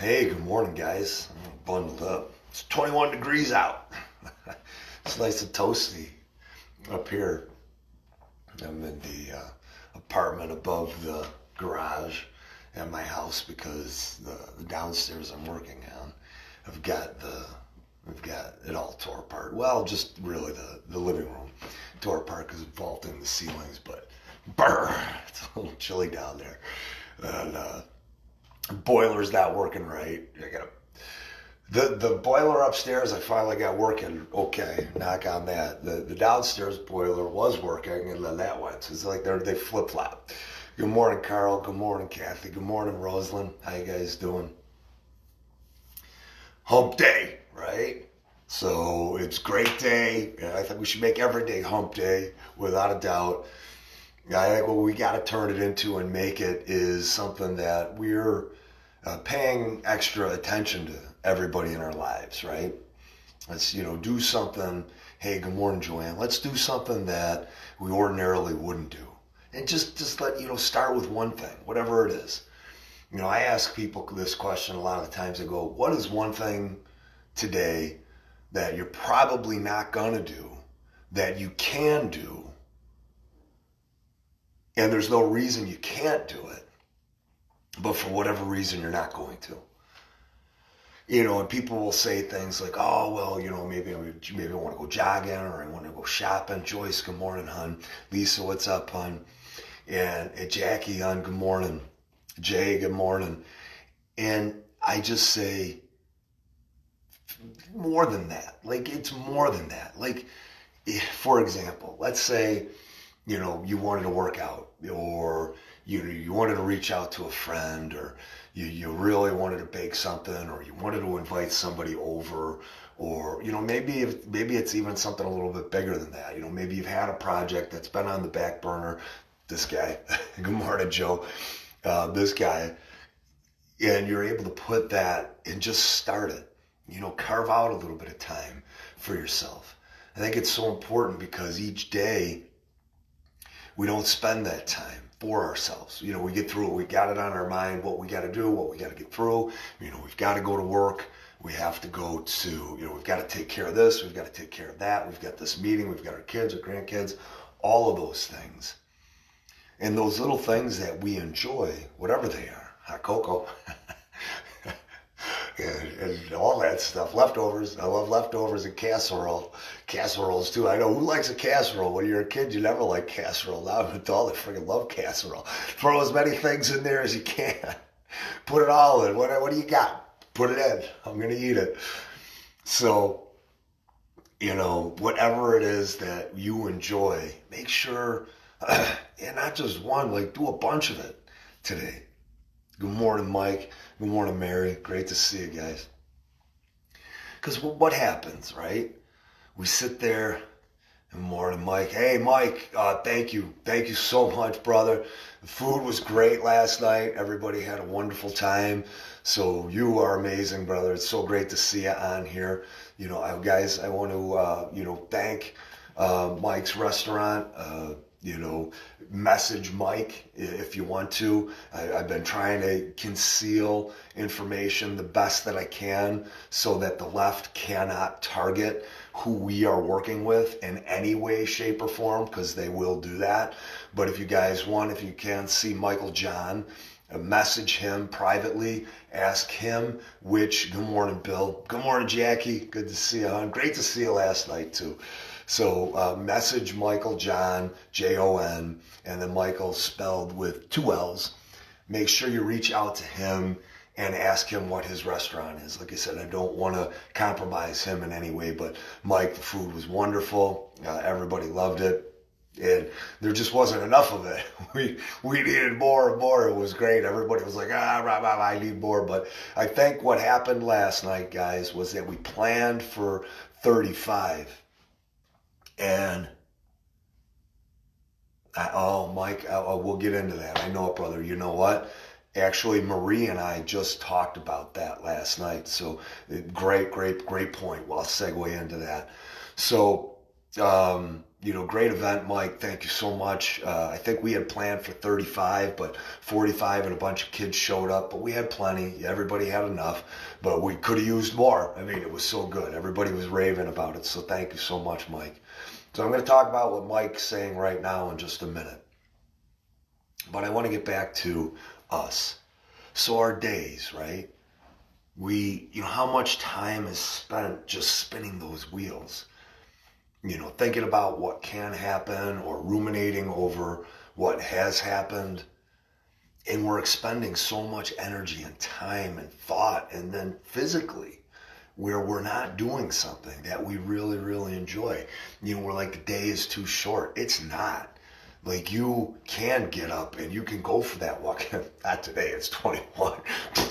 Hey, good morning, guys. I'm bundled up. It's 21 degrees out. It's nice and toasty up here. I'm in the apartment above the garage at my house because the downstairs I'm working on, I've got it all tore apart. Well, just really the living room tore apart because it vaulted in the ceilings, but brr, it's a little chilly down there. And boiler's not working right. I got the boiler upstairs. I finally got working. Okay, knock on that. The downstairs boiler was working, and then that went. It's like they flip flop. Good morning, Carl. Good morning, Kathy. Good morning, Rosalind. How you guys doing? Hump day, right? So it's great day. I think we should make every day hump day, without a doubt. I think what we got to turn it into and make it is something that we're paying extra attention to everybody in our lives, right? Let's, do something. Hey, good morning, Joanne. Let's do something that we ordinarily wouldn't do. And just let, start with one thing, whatever it is. I ask people this question a lot of the times. I go, what is one thing today that you're probably not going to do that you can do? And there's no reason you can't do it, but for whatever reason, you're not going to. And people will say things like, oh, well, maybe I want to go jogging or I want to go shopping. Joyce, good morning, hon. Lisa, what's up, hon? And Jackie, hon, good morning. Jay, good morning. And I just say, more than that. Like, it's more than that. Like, for example, let's say, you wanted to work out, or you wanted to reach out to a friend, or you really wanted to bake something, or you wanted to invite somebody over, or maybe it's even something a little bit bigger than that. Maybe you've had a project that's been on the back burner. This guy, good morning, Joe. This guy, and you're able to put that and just start it. Carve out a little bit of time for yourself. I think it's so important because each day we don't spend that time for ourselves. We get through it. We got it on our mind, what we got to do, what we got to get through. We've got to go to work. We have to go to, we've got to take care of this. We've got to take care of that. We've got this meeting. We've got our kids, our grandkids, all of those things. And those little things that we enjoy, whatever they are, hot cocoa, and all that stuff, leftovers. I love leftovers and casseroles too. I know, who likes a casserole? When you're a kid, you never liked casserole. Now I'm an adult, I freaking love casserole. Throw as many things in there as you can. Put it all in. What do you got? Put it in. I'm gonna eat it. So, whatever it is that you enjoy, make sure, and not just one, like do a bunch of it today. Good morning, Mike. Good morning, Mary. Great to see you guys. Because what happens, right? We sit there. Good morning, Mike. Hey, Mike. Thank you. Thank you so much, brother. The food was great last night. Everybody had a wonderful time. So you are amazing, brother. It's so great to see you on here. Guys, I want to, thank Mike's Restaurant. Message Mike if you want to. I've been trying to conceal information the best that I can so that the left cannot target who we are working with in any way, shape, or form, because they will do that. But if you guys want, if you can see Michael John, message him privately, ask him good morning, Bill. Good morning, Jackie. Good to see you, hon. Great to see you last night, too. So message Michael John, Jon, and then Michael spelled with 2 L's. Make sure you reach out to him and ask him what his restaurant is. Like I said, I don't want to compromise him in any way, but Mike, the food was wonderful. Everybody loved it. And there just wasn't enough of it. We needed more and more. It was great. Everybody was like, I need more. But I think what happened last night, guys, was that we planned for 35. And Mike, we'll get into that. I know it, brother. You know what? Actually, Marie and I just talked about that last night. So great point. Well, I'll segue into that. So Great event, Mike. Thank you so much. I think we had planned for 35, but 45 and a bunch of kids showed up, but we had plenty. Everybody had enough, but we could have used more. I mean, it was so good. Everybody was raving about it. So thank you so much, Mike. So I'm going to talk about what Mike's saying right now in just a minute. But I want to get back to us. So our days, right? How much time is spent just spinning those wheels? Thinking about what can happen or ruminating over what has happened. And we're expending so much energy and time and thought, and then physically, where we're not doing something that we really, really enjoy. We're like, the day is too short. It's not. Like, you can get up and you can go for that walk. Not today, it's 21.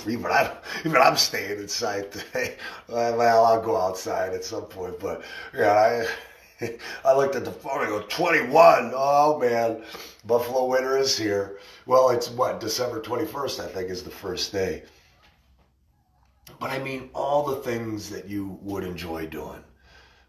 Even I'm staying inside today. Well, I'll go outside at some point, but yeah, I looked at the phone, I go, 21, oh man, Buffalo winter is here. Well, it's December 21st, I think, is the first day. But I mean, all the things that you would enjoy doing,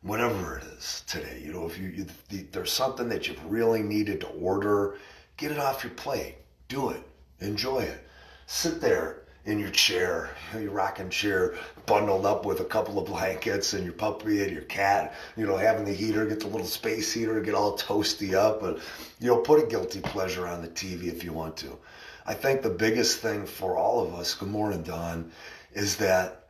whatever it is today, if there's something that you've really needed to order, get it off your plate, do it, enjoy it. Sit there in your chair, your rocking chair, bundled up with a couple of blankets and your puppy and your cat, having the heater, get the little space heater, get all toasty up, and, put a guilty pleasure on the TV if you want to. I think the biggest thing for all of us, good morning, Don, is that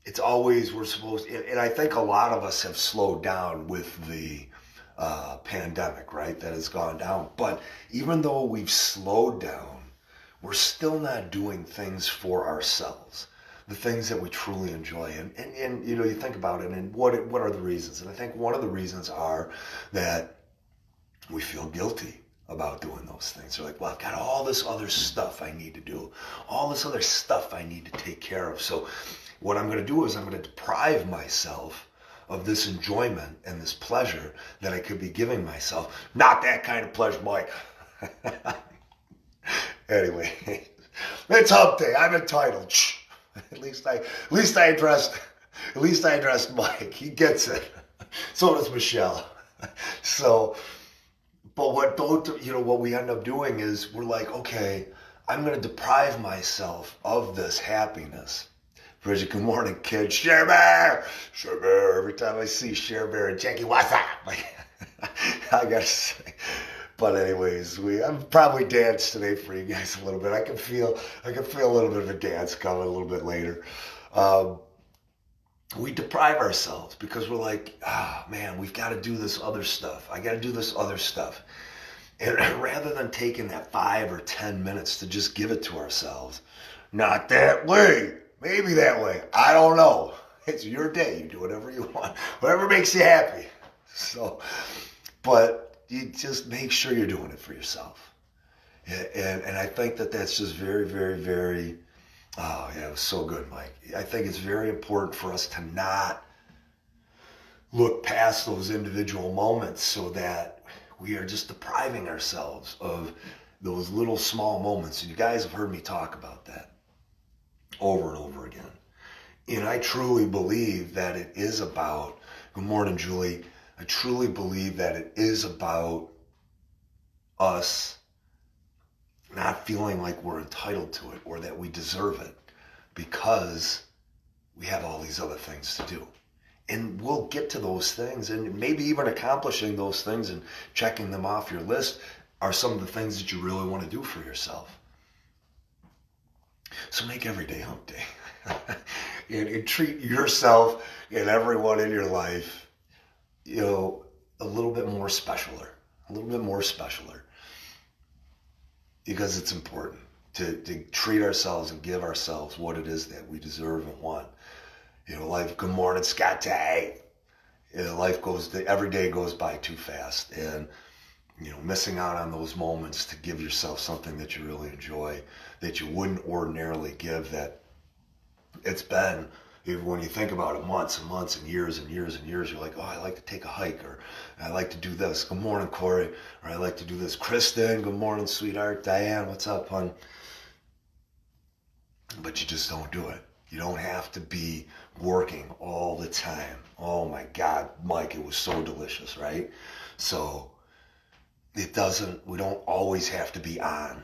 it's always, and I think a lot of us have slowed down with the pandemic, right, that has gone down. But even though we've slowed down, we're still not doing things for ourselves, the things that we truly enjoy. And you think about it, and what are the reasons? And I think one of the reasons are that we feel guilty about doing those things. They're like, well, I've got all this other stuff I need to do, all this other stuff I need to take care of. So what I'm going to do is I'm going to deprive myself of this enjoyment and this pleasure that I could be giving myself. Not that kind of pleasure, Mike. Anyway, it's hump day. I'm entitled. At least I addressed Mike. He gets it. So does Michelle. So, but what we end up doing is we're like, okay, I'm going to deprive myself of this happiness. Bridget, good morning, kid. Share Bear. Every time I see Share Bear and Jackie, what's up? I gotta say. But anyways, I've probably danced today for you guys a little bit. I can feel a little bit of a dance coming a little bit later. We deprive ourselves because we're like, man, we've got to do this other stuff. I got to do this other stuff. And rather than taking that 5 or 10 minutes to just give it to ourselves, not that way, maybe that way, I don't know. It's your day. You do whatever you want, whatever makes you happy. So, but you just make sure you're doing it for yourself. And I think that's just very, very, very, oh yeah, it was so good, Mike. I think it's very important for us to not look past those individual moments so that we are just depriving ourselves of those little small moments. And you guys have heard me talk about that over and over again. And I truly believe that it is about, good morning, Julie, I truly believe that it is about us not feeling like we're entitled to it or that we deserve it because we have all these other things to do. And we'll get to those things, and maybe even accomplishing those things and checking them off your list are some of the things that you really want to do for yourself. So make every day hump day. and treat yourself and everyone in your life a little bit more specialer, because it's important to treat ourselves and give ourselves what it is that we deserve and want. Life, good morning, Scott. Every day goes by too fast, and missing out on those moments to give yourself something that you really enjoy, that you wouldn't ordinarily give, that it's been, when you think about it, months and months and years and years and years, you're like, oh, I like to take a hike, or I like to do this. Good morning, Corey. Or I like to do this. Kristen, good morning, sweetheart. Diane, what's up, hon? But you just don't do it. You don't have to be working all the time. Oh my God, Mike, it was so delicious, right? So we don't always have to be on.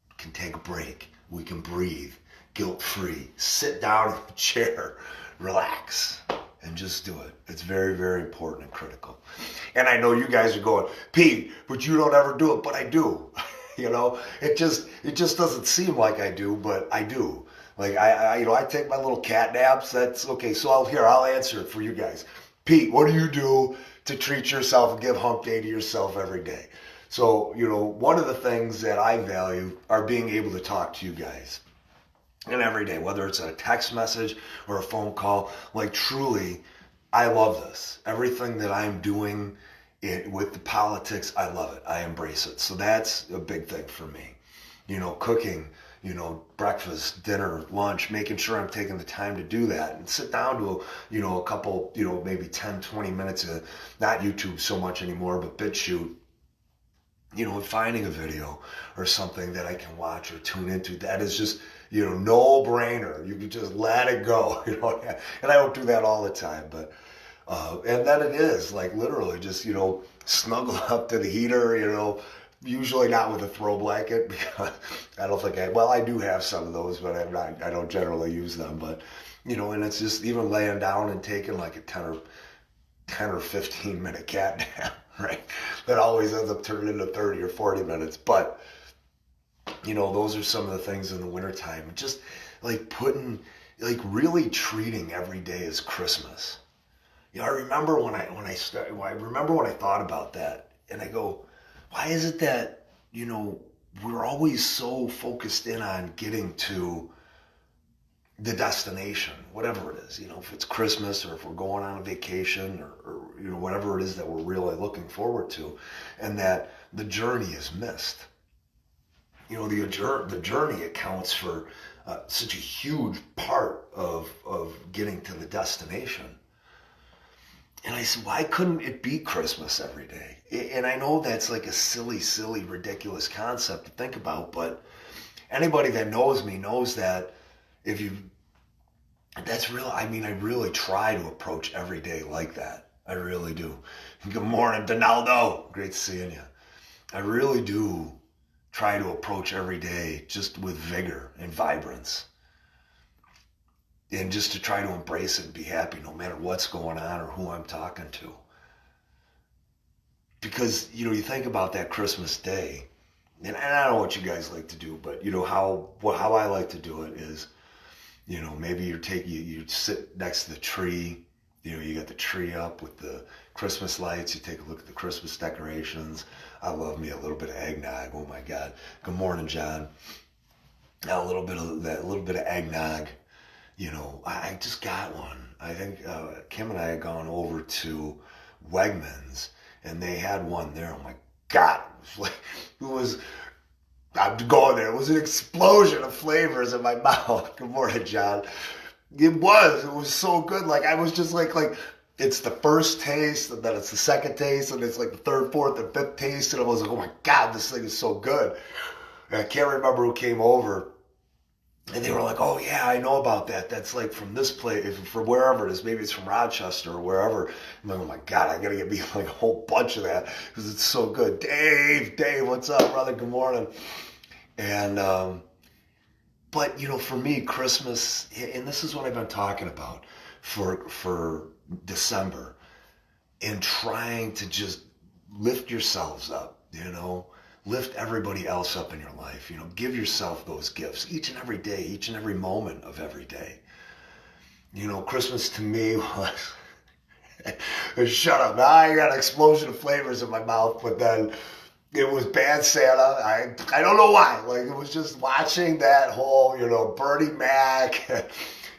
We can take a break. We can breathe, guilt-free, sit down in the chair, relax, and just do it. It's very, very important and critical. And I know you guys are going, Pete, but you don't ever do it, but I do. It just doesn't seem like I do, but I do. Like I take my little cat naps. That's okay. So I'll answer it for you guys. Pete, what do you do to treat yourself and give hump day to yourself every day? So, one of the things that I value are being able to talk to you guys. And every day, whether it's a text message or a phone call, like truly, I love this. Everything that I'm doing with the politics, I love it. I embrace it. So that's a big thing for me. Cooking, breakfast, dinner, lunch, making sure I'm taking the time to do that and sit down to, a couple, maybe 10, 20 minutes of, not YouTube so much anymore, but BitChute, and finding a video or something that I can watch or tune into. That is just, no brainer. You can just let it go, and I don't do that all the time, but, and then it is like literally just, snuggle up to the heater, usually not with a throw blanket because I don't think I do have some of those, but I don't generally use them, but, and it's just even laying down and taking like a 10 or 15 minute cat nap, right? That always ends up turning into 30 or 40 minutes. But, those are some of the things in the wintertime. Just like really treating every day as Christmas. I remember when I thought about that and I go, why is it that, we're always so focused in on getting to the destination, whatever it is, if it's Christmas or if we're going on a vacation or whatever it is that we're really looking forward to, and that the journey is missed. The journey accounts for such a huge part of getting to the destination. And I said, why couldn't it be Christmas every day? And I know that's like a silly, ridiculous concept to think about, but anybody that knows me knows that that's real. I mean, I really try to approach every day like that. I really do. Good morning, Donaldo. Great seeing you. I really do try to approach every day just with vigor and vibrance. And just to try to embrace it and be happy no matter what's going on or who I'm talking to. Because, you think about that Christmas day, and I don't know what you guys like to do, but, how I like to do it is, maybe you sit next to the tree, you got the tree up with the Christmas lights, you take a look at the Christmas decorations. I love me a little bit of eggnog. Oh my God. Good morning, John. A little bit of eggnog. I just got one. I think Kim and I had gone over to Wegmans and they had one there. Oh my God. I'm going there. It was an explosion of flavors in my mouth. Good morning, John. It was so good. Like I was just like it's the first taste and then it's the second taste and it's like the third, fourth, and fifth taste. And I was like, oh my God, this thing is so good. And I can't remember who came over. And they were like, oh yeah, I know about that. That's like from this place, from wherever it is. Maybe it's from Rochester or wherever. I'm like, oh my God, I gotta get me like a whole bunch of that because it's so good. Dave, what's up, brother? Good morning. And, but for me, Christmas, and this is what I've been talking about for December, and trying to just lift yourselves up, lift everybody else up in your life, give yourself those gifts each and every day, each and every moment of every day. Christmas to me was, shut up, now I got an explosion of flavors in my mouth, but then it was Bad Santa. I don't know why. Like, it was just watching that whole, Bernie Mac,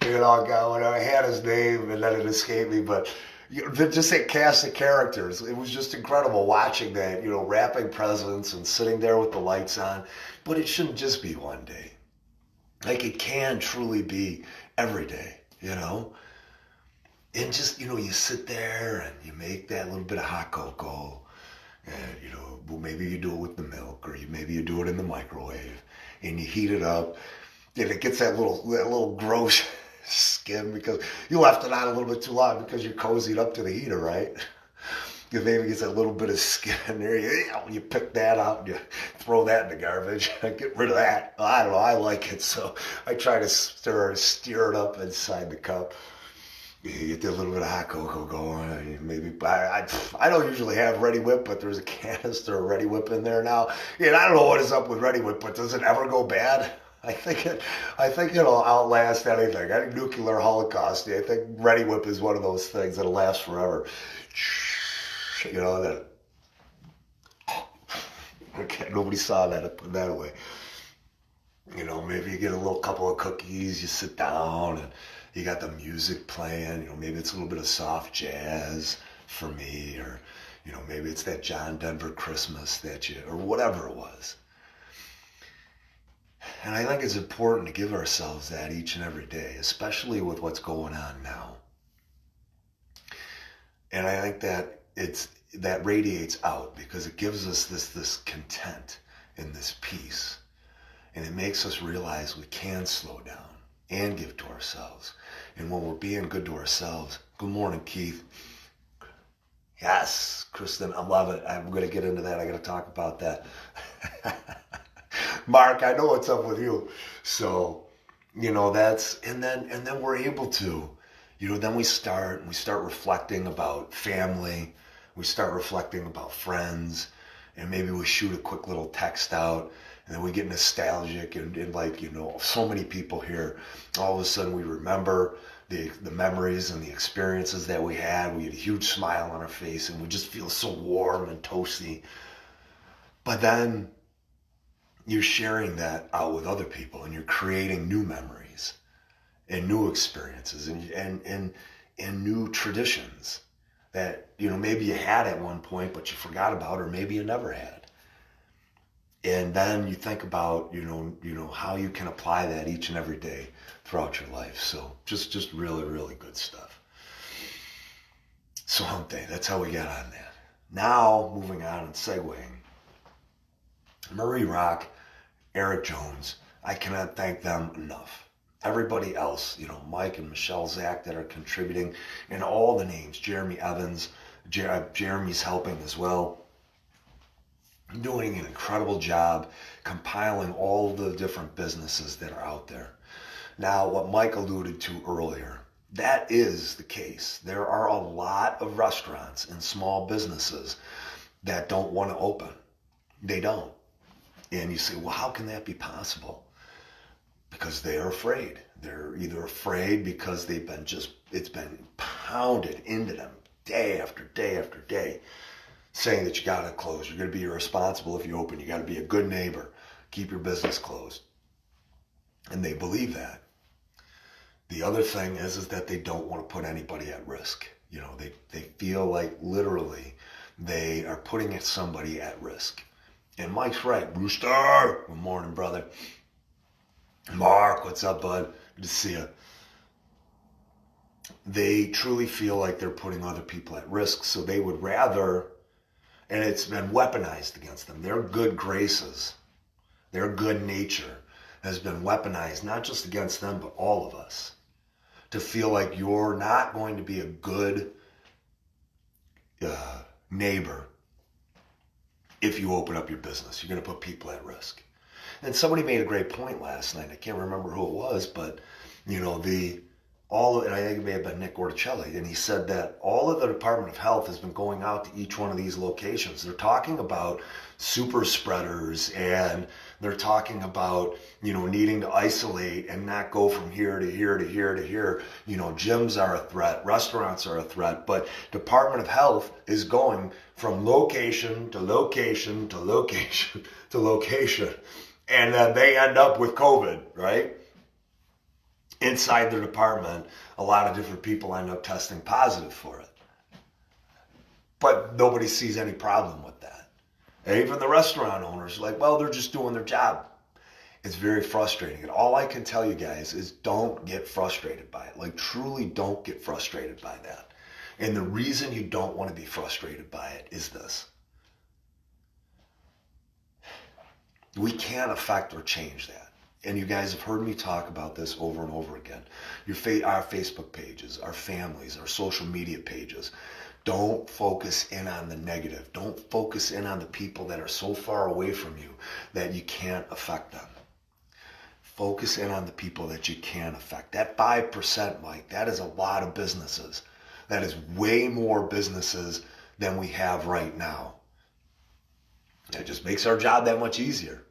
God, when I had his name and then it escaped me, but just that cast of characters. It was just incredible watching that, wrapping presents and sitting there with the lights on. But it shouldn't just be one day. Like, it can truly be every day, And just, you sit there and you make that little bit of hot cocoa. And, well, maybe you do it with the milk, or maybe you do it in the microwave, and you heat it up, and it gets that little gross skin because you left it on a little bit too long because you're cozied up to the heater, right? Because maybe it's a little bit of skin there. You pick that out and you throw that in the garbage. Get rid of that. I don't know. I like it, so I try to steer it up inside the cup. You get a little bit of hot cocoa going. Maybe I don't usually have Ready Whip, but there's a canister of Ready Whip in there now. And I don't know what is up with Ready Whip, but does it ever go bad? I think it'll outlast anything. Any nuclear holocaust. I think Ready Whip is one of those things that'll last forever. You know that. Okay, nobody saw that. I put that away. You know, maybe you get a little couple of cookies. You sit down and you got the music playing. You know, maybe it's a little bit of soft jazz for me, or you know, maybe it's that John Denver Christmas or whatever it was. And I think it's important to give ourselves that each and every day, especially with what's going on now. And I think that that radiates out because it gives us this content and this peace. And it makes us realize we can slow down and give to ourselves. And when we're being good to ourselves, good morning, Keith. Yes, Kristen, I love it. I'm going to get into that. I got to talk about that. Mark, I know what's up with you. So, you know, and then we're able to, you know, then we start reflecting about family. We start reflecting about friends, and maybe we shoot a quick little text out, and then we get nostalgic and like, you know, so many people here, all of a sudden we remember the memories and the experiences that we had. We get a huge smile on our face, and we just feel so warm and toasty. But then you're sharing that out with other people, and you're creating new memories and new experiences and new traditions that, you know, maybe you had at one point, but you forgot about, or maybe you never had. And then you think about, you know, how you can apply that each and every day throughout your life. So just really, really good stuff. So hump day, that's how we got on that. Now, moving on and segueing. Murray Rock, Eric Jones, I cannot thank them enough. Everybody else, you know, Mike and Michelle Zach that are contributing, and all the names, Jeremy Evans, Jeremy's helping as well, doing an incredible job compiling all the different businesses that are out there. Now, what Mike alluded to earlier, that is the case. There are a lot of restaurants and small businesses that don't want to open. They don't. And you say, well, how can that be possible? Because they are afraid. They're either afraid because it's been pounded into them day after day after day, saying that you got to close. You're going to be irresponsible if you open. You got to be a good neighbor. Keep your business closed. And they believe that. The other thing is that they don't want to put anybody at risk. You know, they feel like literally they are putting somebody at risk. And Mike's right. Rooster, good morning, brother. Mark, what's up, bud? Good to see you. They truly feel like they're putting other people at risk, so they would rather, and it's been weaponized against them. Their good graces, their good nature has been weaponized, not just against them, but all of us, to feel like you're not going to be a good neighbor if you open up your business. You're going to put people at risk. And somebody made a great point last night. I can't remember who it was, but you know, and I think it may have been Nick Orticelli, and he said that all of the Department of Health has been going out to each one of these locations. They're talking about super spreaders, and they're talking about, you know, needing to isolate and not go from here to here to here to here. You know, gyms are a threat, restaurants are a threat, but Department of Health is going from location to location to location to location. And then they end up with COVID, right? Inside their department, a lot of different people end up testing positive for it. But nobody sees any problem with that. And even the restaurant owners are like, well, they're just doing their job. It's very frustrating. And all I can tell you guys is don't get frustrated by it. Like, truly don't get frustrated by that. And the reason you don't want to be frustrated by it is this. We can't affect or change that. and you guys have heard me talk about this over and over again, our Facebook pages, our families, our social media pages, don't focus in on the negative. Don't focus in on the people that are so far away from you that you can't affect them. Focus in on the people that you can affect. That 5%, Mike, that is a lot of businesses. That is way more businesses than we have right now. It just makes our job that much easier.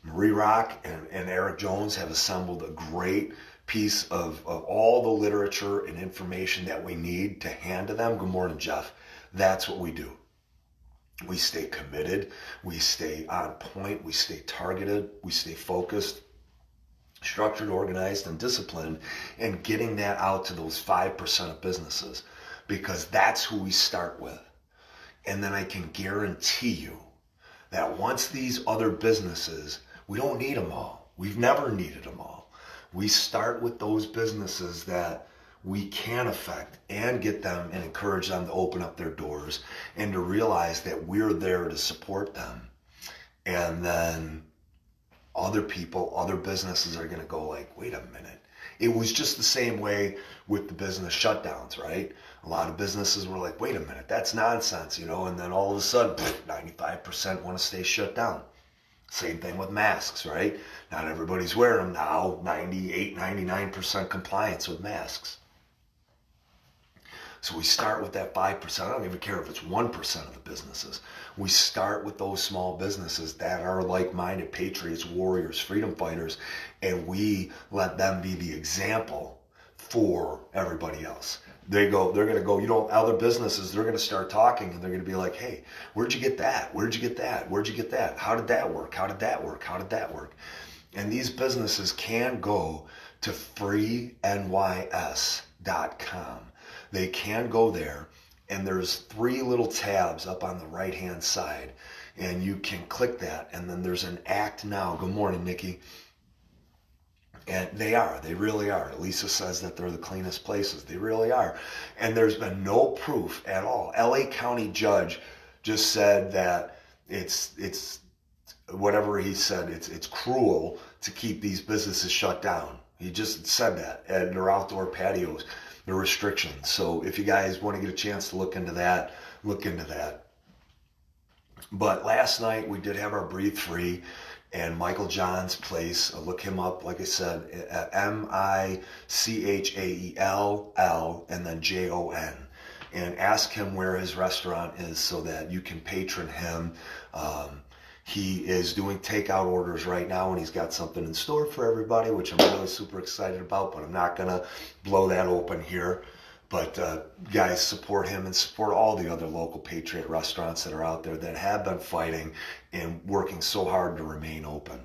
Marie Rock and Eric Jones have assembled a great piece of all the literature and information that we need to hand to them. Good morning, Jeff. That's what we do. We stay committed. We stay on point. We stay targeted. We stay focused, structured, organized, and disciplined, and getting that out to those 5% of businesses, because that's who we start with. And then I can guarantee you that once these other businesses, we don't need them all. We've never needed them all. We start with those businesses that we can affect and get them and encourage them to open up their doors and to realize that we're there to support them. And then other people, other businesses are going to go like, wait a minute. It was just the same way with the business shutdowns, right? A lot of businesses were like, wait a minute, that's nonsense, and then all of a sudden, 95% want to stay shut down. Same thing with masks, right? Not everybody's wearing them now, 98, 99% compliance with masks. So we start with that 5%. I don't even care if it's 1% of the businesses. We start with those small businesses that are like-minded patriots, warriors, freedom fighters, and we let them be the example for everybody else. They're going to go, other businesses, they're going to start talking and they're going to be like, hey, where'd you get that? Where'd you get that? Where'd you get that? How did that work? How did that work? How did that work? And these businesses can go to freenys.com. They can go there, and there's 3 little tabs up on the right-hand side, and you can click that, and then there's an Act Now. Good morning, Nikki. And they really are. Lisa says that they're the cleanest places. They really are. And there's been no proof at all. LA County judge just said that it's whatever he said, it's cruel to keep these businesses shut down. He just said that. And their outdoor patios, the restrictions. So if you guys want to get a chance to look into that, look into that. But last night we did have our Breathe Free, and Michael John's place. Look him up, like I said, MICHAELL and then JON, and ask him where his restaurant is so that you can patron him. He is doing takeout orders right now, and he's got something in store for everybody, which I'm really super excited about, but I'm not going to blow that open here. But guys, support him and support all the other local Patriot restaurants that are out there that have been fighting and working so hard to remain open.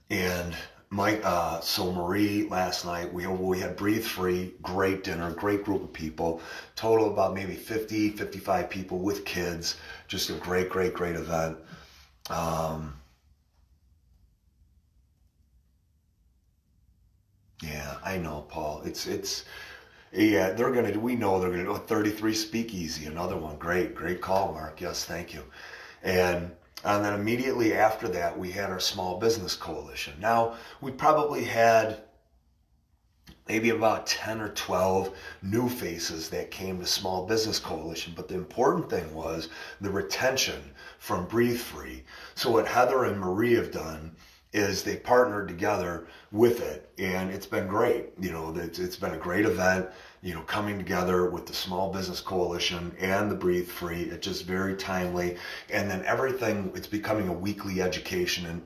And so Marie, last night, we had Breathe Free, great dinner, great group of people, total about maybe 50, 55 people with kids, just a great, great, great event. Yeah, I know, Paul. Yeah, we know they're gonna do a 33 Speakeasy, another one. Great call, Mark. Yes, thank you. And then immediately after that, we had our Small Business Coalition. Now, we probably had maybe about 10 or 12 new faces that came to Small Business Coalition. But the important thing was the retention from Breathe Free. So what Heather and Marie have done is they partnered together with it, and it's been great. It's been a great event, coming together with the Small Business Coalition and the Breathe Free. It's just very timely. And then everything, it's becoming a weekly educational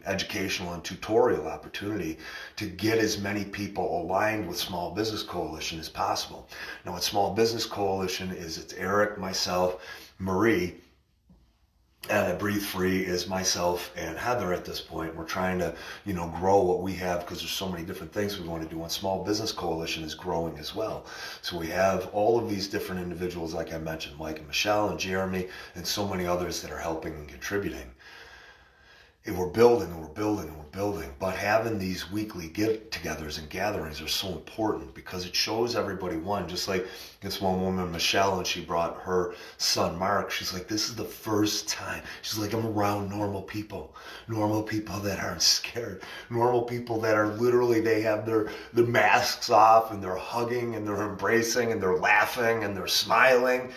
and tutorial opportunity to get as many people aligned with Small Business Coalition as possible. Now, what Small Business Coalition is, it's Eric, myself, Marie, and Breathe Free is myself and Heather at this point. We're trying to, grow what we have because there's so many different things we want to do. And Small Business Coalition is growing as well. So we have all of these different individuals, like I mentioned, Mike and Michelle and Jeremy, and so many others that are helping and contributing. And we're building. But having these weekly get-togethers and gatherings are so important because it shows everybody one. Just like this one woman, Michelle, and she brought her son Mark. She's like, this is the first time. She's like, I'm around normal people that aren't scared, normal people that are literally, they have their masks off and they're hugging and they're embracing and they're laughing and they're smiling.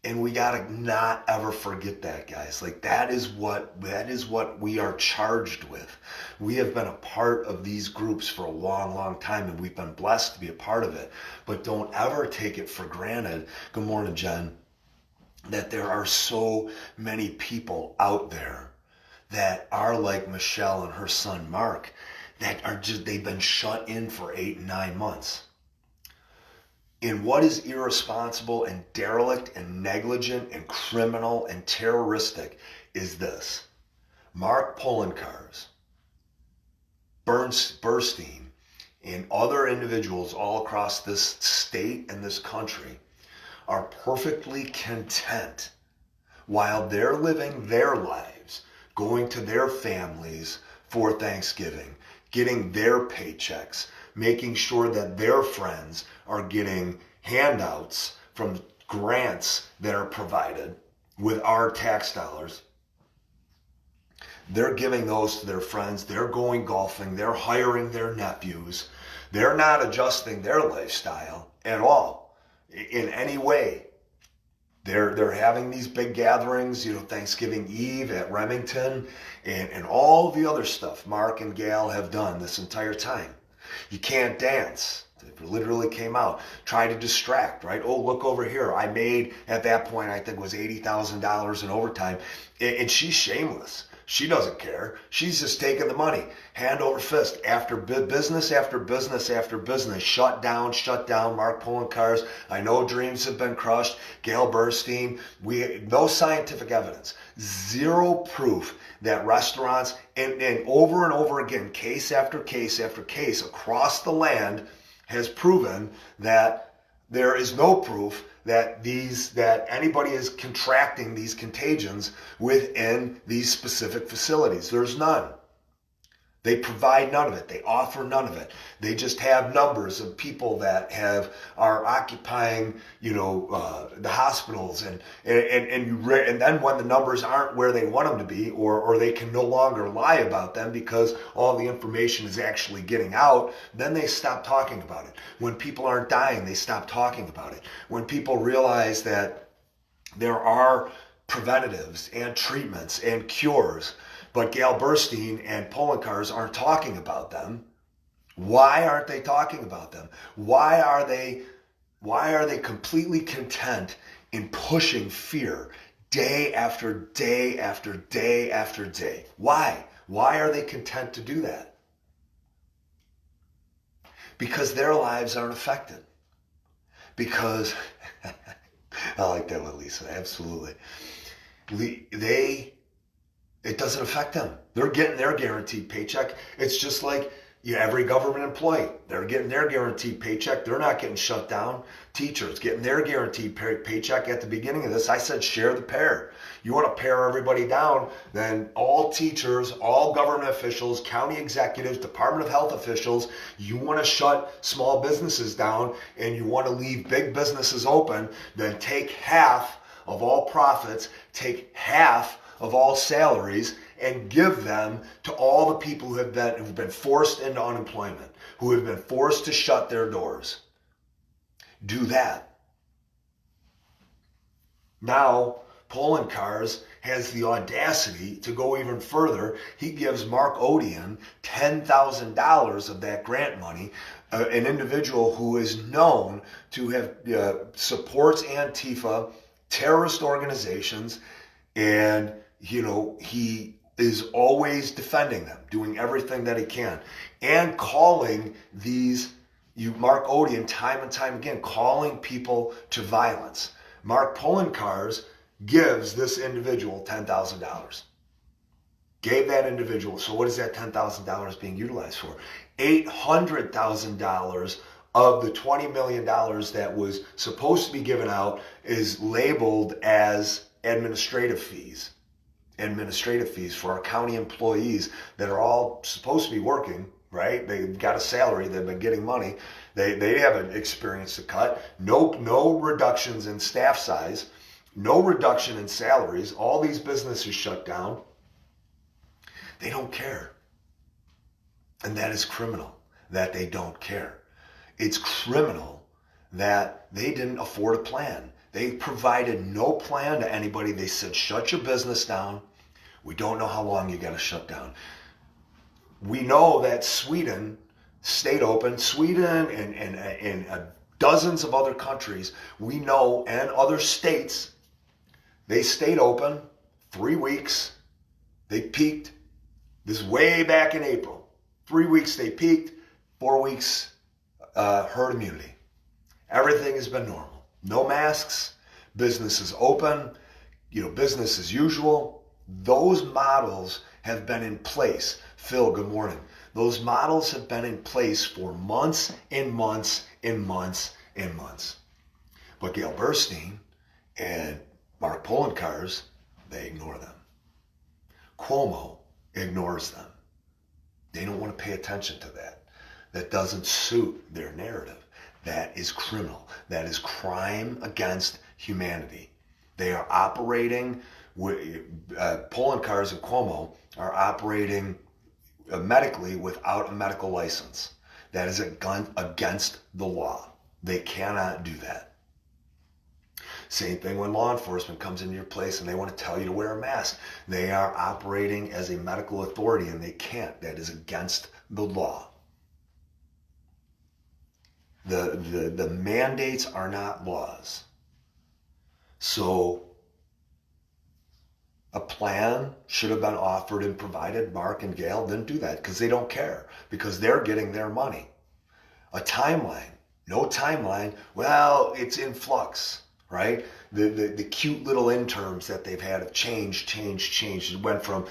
And we gotta not ever forget that, guys. Like that is what we are charged with. We have been a part of these groups for a long, long time, and we've been blessed to be a part of it. But don't ever take it for granted. Good morning, Jen. That there are so many people out there that are like Michelle and her son Mark, that are just, they've been shut in for 8 and 9 months. And what is irresponsible and derelict and negligent and criminal and terroristic is this. Mark Poloncarz, Bernstein, and other individuals all across this state and this country are perfectly content while they're living their lives, going to their families for Thanksgiving, getting their paychecks, making sure that their friends are getting handouts from grants that are provided with our tax dollars. They're giving those to their friends. They're going golfing. They're hiring their nephews. They're not adjusting their lifestyle at all in any way. They're having these big gatherings, Thanksgiving Eve at Remington and all the other stuff Mark and Gail have done this entire time. You can't dance. It literally came out. Try to distract, right? Oh, look over here. I made, at that point, I think it was $80,000 in overtime. And she's shameless. She doesn't care. She's just taking the money, hand over fist, after business after business after business. Shut down. Mark Poloncarz. I know dreams have been crushed. Gail Bernstein. No scientific evidence. Zero proof that restaurants, and over again, case after case after case across the land has proven that there is no proof that anybody is contracting these contagions within these specific facilities. There's none. They provide none of it. They offer none of it. They just have numbers of people that are occupying, the hospitals, and then when the numbers aren't where they want them to be, or they can no longer lie about them because all the information is actually getting out, then they stop talking about it. When people aren't dying, they stop talking about it. When people realize that there are preventatives and treatments and cures, but Gail Bernstein and Poloncarz aren't talking about them. Why aren't they talking about them? Why are they completely content in pushing fear day after day after day after day? Why? Why are they content to do that? Because their lives aren't affected. Because, I like that one, Lisa, absolutely. It doesn't affect them. They're getting their guaranteed paycheck. It's just like every government employee. They're getting their guaranteed paycheck. They're not getting shut down. Teachers getting their guaranteed paycheck. At the beginning of this, I said share the pair. You want to pare everybody down, then all teachers, all government officials, county executives, Department of Health officials, you want to shut small businesses down and you want to leave big businesses open, then take half of all profits, take half of all salaries, and give them to all the people who've been forced into unemployment, who have been forced to shut their doors. Do that. Now, Poloncarz has the audacity to go even further. He gives Mark Odian $10,000 of that grant money, an individual who is known to have supports Antifa, terrorist organizations, and he is always defending them, doing everything that he can, and calling Mark Odian time and time again, calling people to violence. Mark Poloncarz gives this individual $10,000. Gave that individual, so what is that $10,000 being utilized for? $800,000 of the $20 million that was supposed to be given out is labeled as administrative fees. administrative fees for our county employees that are all supposed to be working, right? They've got a salary, they've been getting money. They haven't experienced a cut. No reductions in staff size, no reduction in salaries. All these businesses shut down. They don't care. And that is criminal, that they don't care. It's criminal that they didn't afford a plan. They provided no plan to anybody. They said, shut your business down. We don't know how long you got to shut down. We know that Sweden stayed open. Sweden and dozens of other countries, we know, and other states, they stayed open 3 weeks. They peaked. This is way back in April. 3 weeks they peaked. 4 weeks herd immunity. Everything has been normal. No masks. Business is open. Business as usual. Those models have been in place. Phil, good morning. Those models have been in place for months and months and months and months. But Gail Burstein and Mark Poloncarz, they ignore them. Cuomo ignores them. They don't want to pay attention to that. That doesn't suit their narrative. That is criminal. That is crime against humanity. They are operating, Poloncarz and Cuomo are operating medically without a medical license. That is against the law. They cannot do that. Same thing when law enforcement comes into your place and they want to tell you to wear a mask. They are operating as a medical authority and they can't. That is against the law. The mandates are not laws. So a plan should have been offered and provided. Mark and Gail didn't do that because they don't care, because they're getting their money. A timeline, no timeline. Well, it's in flux, right? The cute little interns that they've had have changed. It went from,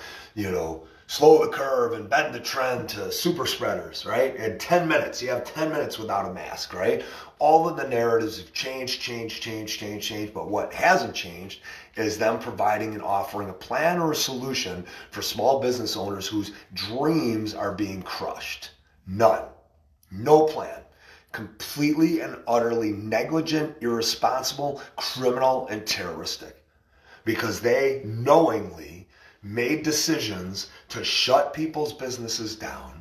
slow the curve and bend the trend to super spreaders, right? In 10 minutes, you have 10 minutes without a mask, right? All of the narratives have changed, but what hasn't changed is them providing and offering a plan or a solution for small business owners whose dreams are being crushed. None. No plan. Completely and utterly negligent, irresponsible, criminal, and terroristic. Because they knowingly made decisions to shut people's businesses down,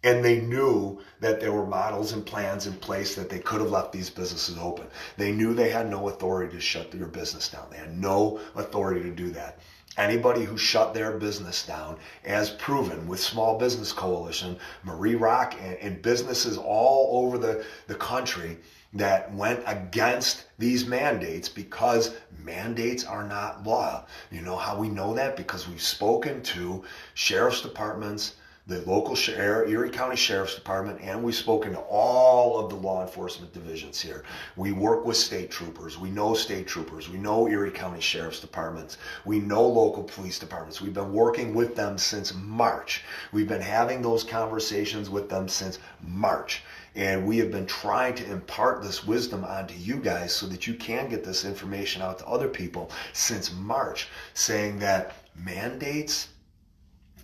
and they knew that there were models and plans in place that they could have left these businesses open. They knew they had no authority to shut their business down. They had no authority to do that. Anybody who shut their business down, as proven with Small Business Coalition, Marie Rock, and businesses all over the country that went against these mandates, because mandates are not law. You know how we know that? Because we've spoken to sheriff's departments, the local Erie County Sheriff's Department, and we've spoken to all of the law enforcement divisions here. We work with state troopers. We know state troopers. We know Erie County Sheriff's Departments. We know local police departments. We've been working with them since March. We've been having those conversations with them since March. And we have been trying to impart this wisdom onto you guys so that you can get this information out to other people since March, saying that mandates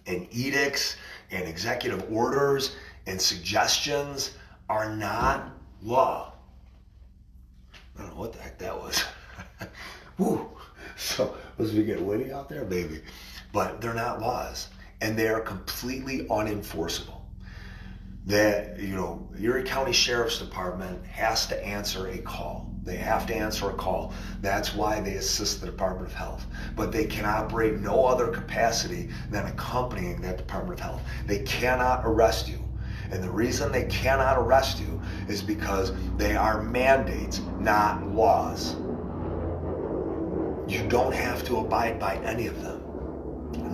and edicts and executive orders and suggestions are not law. I don't know what the heck that was. Woo. So, was we get witty out there, baby? But they're not laws, and they are completely unenforceable. That, Erie County Sheriff's Department has to answer a call. They have to answer a call. That's why they assist the Department of Health. But they can operate no other capacity than accompanying that Department of Health. They cannot arrest you. And the reason they cannot arrest you is because they are mandates, not laws. You don't have to abide by any of them.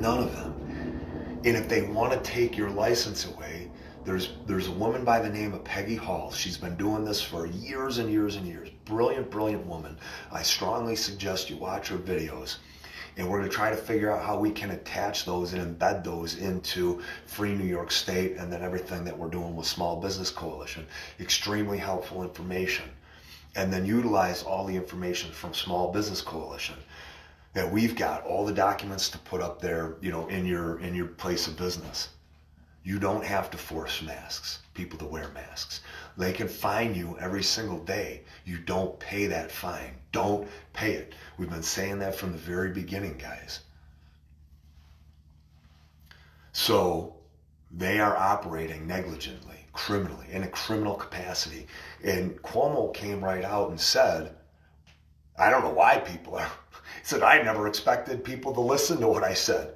None of them. And if they want to take your license away, there's a woman by the name of Peggy Hall. She's been doing this for years and years and years. Brilliant woman. I strongly suggest you watch her videos. And we're going to try to figure out how we can attach those and embed those into Free New York State and then everything that we're doing with Small Business Coalition. Extremely helpful information. And then utilize all the information from Small Business Coalition. that we've got all the documents to put up there, in your place of business. You don't have to force people to wear masks. They can fine you every single day. You don't pay that fine. Don't pay it. We've been saying that from the very beginning, guys. So they are operating negligently, criminally, in a criminal capacity. And Cuomo came right out and said, I don't know why people are. He said, I never expected people to listen to what I said.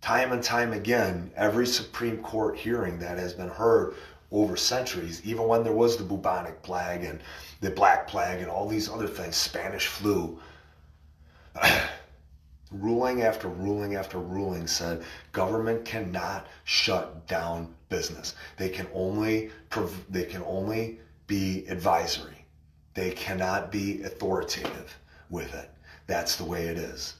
Time and time again, every Supreme Court hearing that has been heard over centuries, even when there was the bubonic plague and the black plague and all these other things, Spanish flu, ruling after ruling after ruling said government cannot shut down business. They can only be advisory. They cannot be authoritative with it. That's the way it is.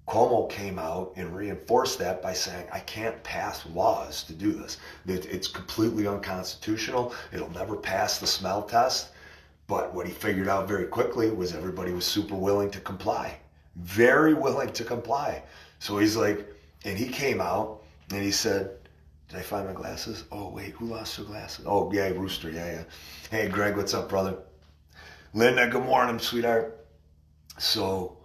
Cuomo came out and reinforced that by saying, I can't pass laws to do this. It's completely unconstitutional. It'll never pass the smell test. But what he figured out very quickly was everybody was super willing to comply. Very willing to comply. So he's like, and he came out and he said, did I find my glasses? Oh, wait, who lost their glasses? Oh, yeah, Rooster, yeah. Hey, Greg, what's up, brother? Linda, good morning, sweetheart. So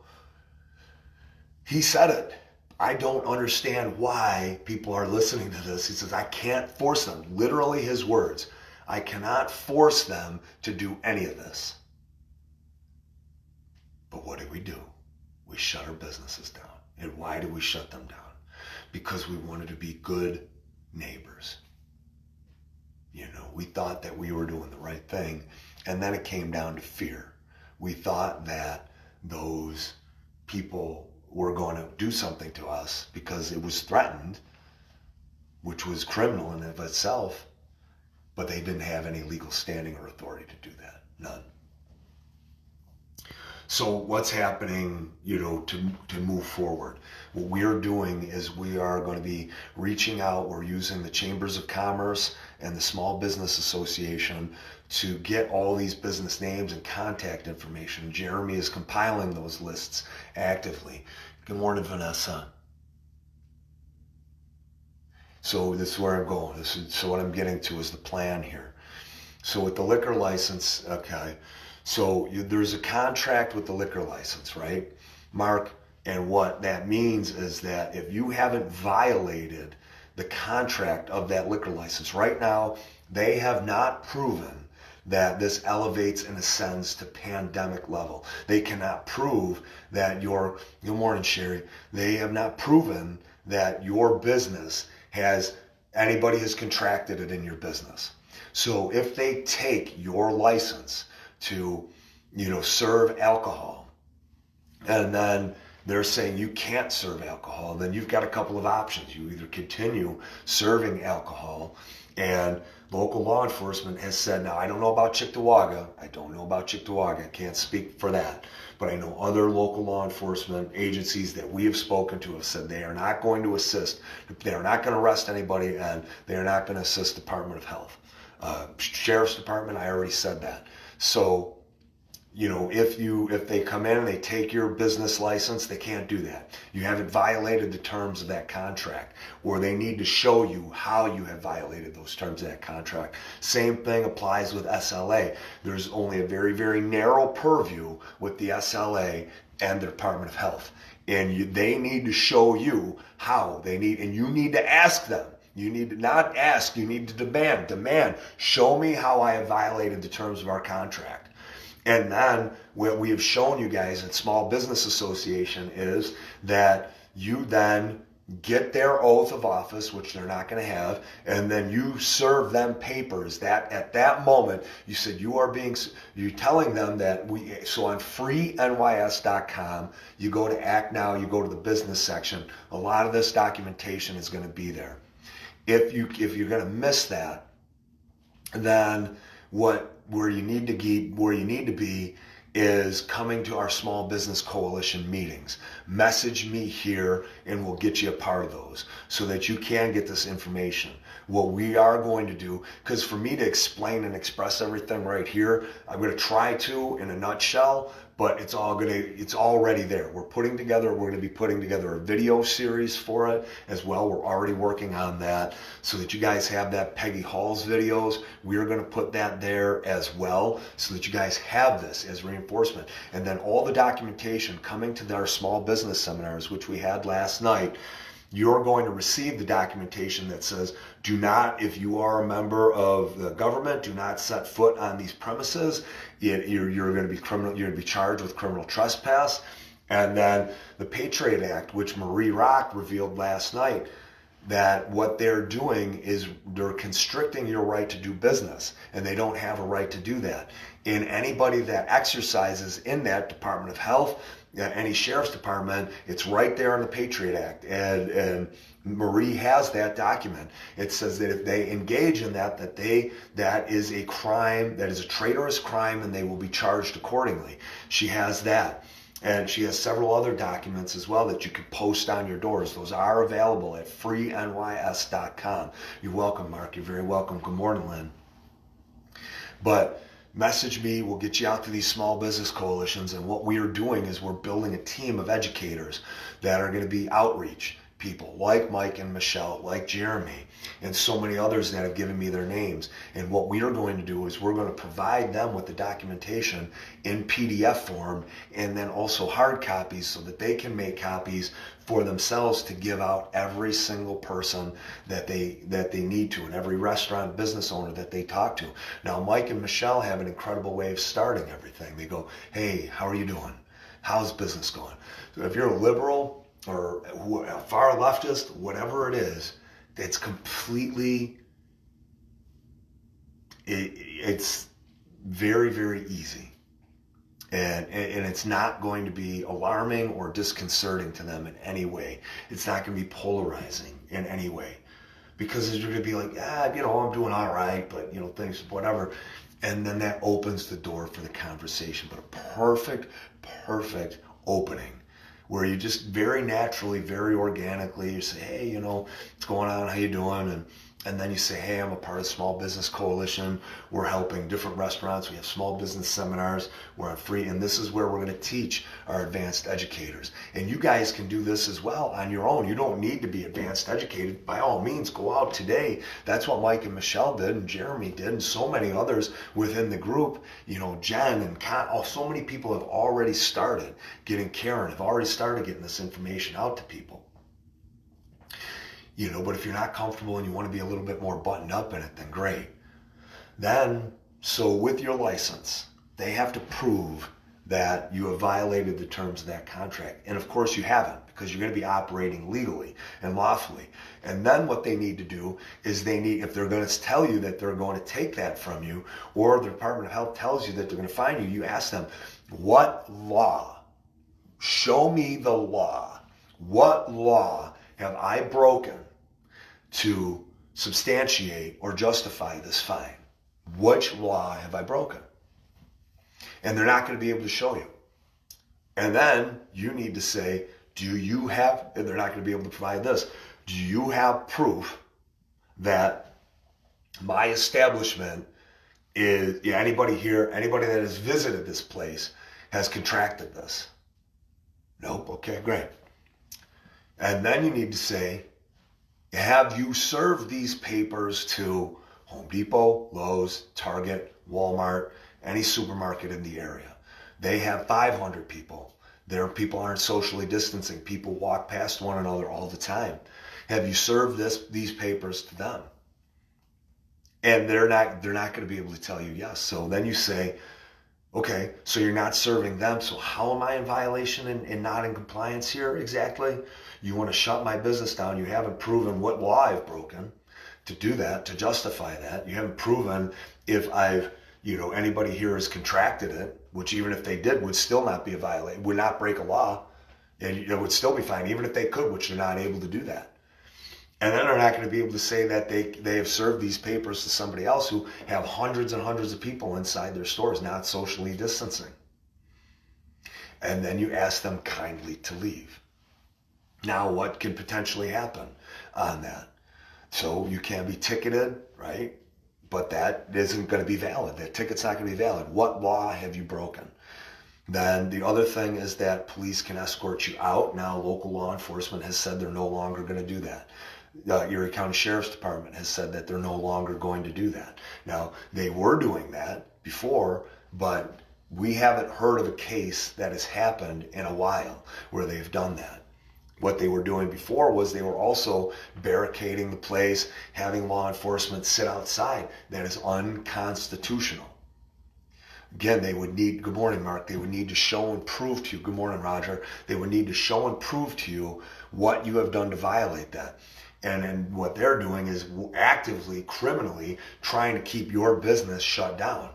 he said it. I don't understand why people are listening to this. He says, I can't force them. Literally his words. I cannot force them to do any of this. But what do? We shut our businesses down. And why do we shut them down? Because we wanted to be good neighbors. We thought that we were doing the right thing. And then it came down to fear. We thought that those people were going to do something to us because it was threatened, which was criminal in and of itself, but they didn't have any legal standing or authority to do that. None. So what's happening, to move forward? What we're doing is we are going to be reaching out. We're using the Chambers of Commerce and the Small Business Association to get all these business names and contact information. Jeremy is compiling those lists actively. Good morning, Vanessa. So this is where I'm going. So what I'm getting to is the plan here. So with the liquor license, okay, so there's a contract with the liquor license, right, Mark? And what that means is that if you haven't violated the contract of that liquor license, right now, they have not proven that this elevates and ascends to pandemic level. They cannot prove that good morning, Sherry. They have not proven that your business anybody has contracted it in your business. So if they take your license to, serve alcohol, and then they're saying you can't serve alcohol, then you've got a couple of options. You either continue serving alcohol, and local law enforcement has said, now I don't know about Cheektowaga. I can't speak for that. But I know other local law enforcement agencies that we have spoken to have said they are not going to assist. They are not going to arrest anybody, and they are not going to assist Department of Health. Sheriff's Department, I already said that. So, if they come in and they take your business license, they can't do that. You haven't violated the terms of that contract, or they need to show you how you have violated those terms of that contract. Same thing applies with SLA. There's only a very, very narrow purview with the SLA and the Department of Health. And they need to show you how and you need to ask them. You need to not ask, you need to demand, show me how I have violated the terms of our contract. And then what we have shown you guys at Small Business Association is that you then get their oath of office, which they're not going to have, and then you serve them papers that at that moment you said you're telling them that so on freenys.com, you go to Act Now, you go to the business section, a lot of this documentation is going to be there. If you're going to miss that, then where you need to be is coming to our Small Business Coalition meetings. Message me here and we'll get you a part of those so that you can get this information. What we are going to do, because for me to explain and express everything right here, I'm going to try to in a nutshell, but it's already there. We're going to be putting together a video series for it as well. We're already working on that so that you guys have that Peggy Hall's videos. We're going to put that there as well so that you guys have this as reinforcement. And then all the documentation coming to our small business seminars, which we had last night, you're going to receive the documentation that says, do not, if you are a member of the government, do not set foot on these premises. You're going to be criminal. You're going to be charged with criminal trespass. And then the Patriot Act, which Marie Rock revealed last night, that what they're doing is they're constricting your right to do business, and they don't have a right to do that. And anybody that exercises in that Department of Health, any sheriff's department, it's right there in the Patriot Act. And Marie has that document. It says that if they engage in that is a crime, that is a traitorous crime, and they will be charged accordingly. She has that. And she has several other documents as well that you can post on your doors. Those are available at freenys.com. You're welcome, Mark. You're very welcome. Good morning, Lynn. But message me. We'll get you out to these small business coalitions. And what we are doing is we're building a team of educators that are going to be outreach people like Mike and Michelle, like Jeremy, and so many others that have given me their names. And what we are going to do is we're going to provide them with the documentation in PDF form and then also hard copies so that they can make copies for themselves to give out every single person that they need to, and every restaurant business owner that they talk to. Now, Mike and Michelle have an incredible way of starting everything. They go, hey, how are you doing? How's business going? So if you're a liberal or a far leftist, whatever it is, it's completely, it's very, very easy. And it's not going to be alarming or disconcerting to them in any way. It's not going to be polarizing in any way. Because you're going to be like, I'm doing all right, but, things, whatever. And then that opens the door for the conversation. But a perfect opening where you just very naturally, very organically, you say, hey, what's going on? How you doing? And then you say, hey, I'm a part of Small Business Coalition. We're helping different restaurants. We have small business seminars. We're on free. And this is where we're going to teach our advanced educators. And you guys can do this as well on your own. You don't need to be advanced educated. By all means, go out today. That's what Mike and Michelle did, and Jeremy did, and so many others within the group. Jen and so many people have already started getting Karen, have already started getting this information out to people. But if you're not comfortable and you want to be a little bit more buttoned up in it, then great. So with your license, they have to prove that you have violated the terms of that contract. And of course you haven't, because you're going to be operating legally and lawfully. And then what they need to do is if they're going to tell you that they're going to take that from you, or the Department of Health tells you that they're going to fine you, you ask them, what law? Show me the law. What law have I broken to substantiate or justify this fine? Which law have I broken? And they're not going to be able to show you. And then you need to say, and they're not going to be able to provide this, do you have proof that my establishment is, anybody that has visited this place has contracted this? Nope. Okay, great. And then you need to say, have you served these papers to Home Depot, Lowe's, Target, Walmart, any supermarket in the area? They have 500 people. Their people aren't socially distancing. People walk past one another all the time. Have you served these papers to them? And they're not going to be able to tell you yes. So then you say, okay, so you're not serving them. So how am I in violation and not in compliance here exactly? You want to shut my business down. You haven't proven what law I've broken to do that, to justify that. You haven't proven if anybody here has contracted it, which even if they did would still not be a violation, would not break a law. And it would still be fine, even if they could, which they're not able to do that. And then they're not going to be able to say that they have served these papers to somebody else who have hundreds and hundreds of people inside their stores, not socially distancing. And then you ask them kindly to leave. Now, what can potentially happen on that? So you can be ticketed, right? But that isn't going to be valid. That ticket's not going to be valid. What law have you broken? Then the other thing is that police can escort you out. Now, local law enforcement has said they're no longer going to do that. Erie County Sheriff's Department has said that they're no longer going to do that. Now, they were doing that before, but we haven't heard of a case that has happened in a while where they've done that. What they were doing before was they were also barricading the place, having law enforcement sit outside. That is unconstitutional. Again, they would need, good morning, Mark, they would need to show and prove to you, good morning, Roger, they would need to show and prove to you what you have done to violate that. And what they're doing is actively, criminally trying to keep your business shut down.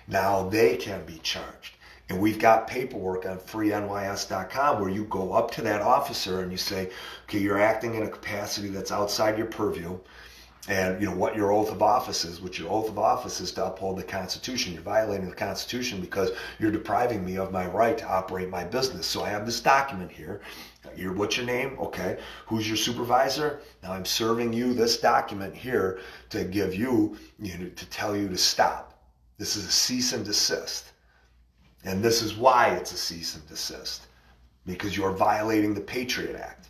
Now they can be charged. And we've got paperwork on freenys.com where you go up to that officer and you say, okay, you're acting in a capacity that's outside your purview. And you know what your oath of office is, which your oath of office is to uphold the Constitution. You're violating the Constitution because you're depriving me of my right to operate my business. So I have this document here. What's your name? Okay. Who's your supervisor? Now I'm serving you this document here to give you, to tell you to stop. This is a cease and desist. And this is why it's a cease and desist, because you're violating the Patriot Act.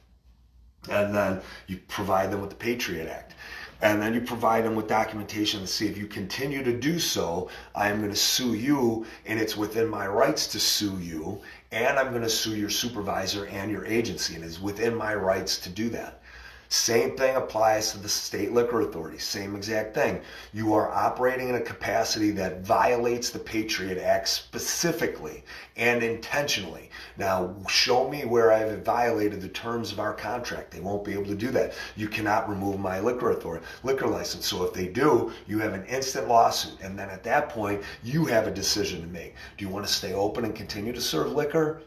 And then you provide them with the Patriot Act. And then you provide them with documentation to see if you continue to do so, I am going to sue you, and it's within my rights to sue you, and I'm going to sue your supervisor and your agency, and it's within my rights to do that. Same thing applies to the state liquor authority. Same exact thing. You are operating in a capacity that violates the Patriot Act specifically and intentionally. Now, show me where I've violated the terms of our contract. They won't be able to do that. You cannot remove my liquor license. So if they do, you have an instant lawsuit. And then at that point, you have a decision to make. Do you want to stay open and continue to serve liquor?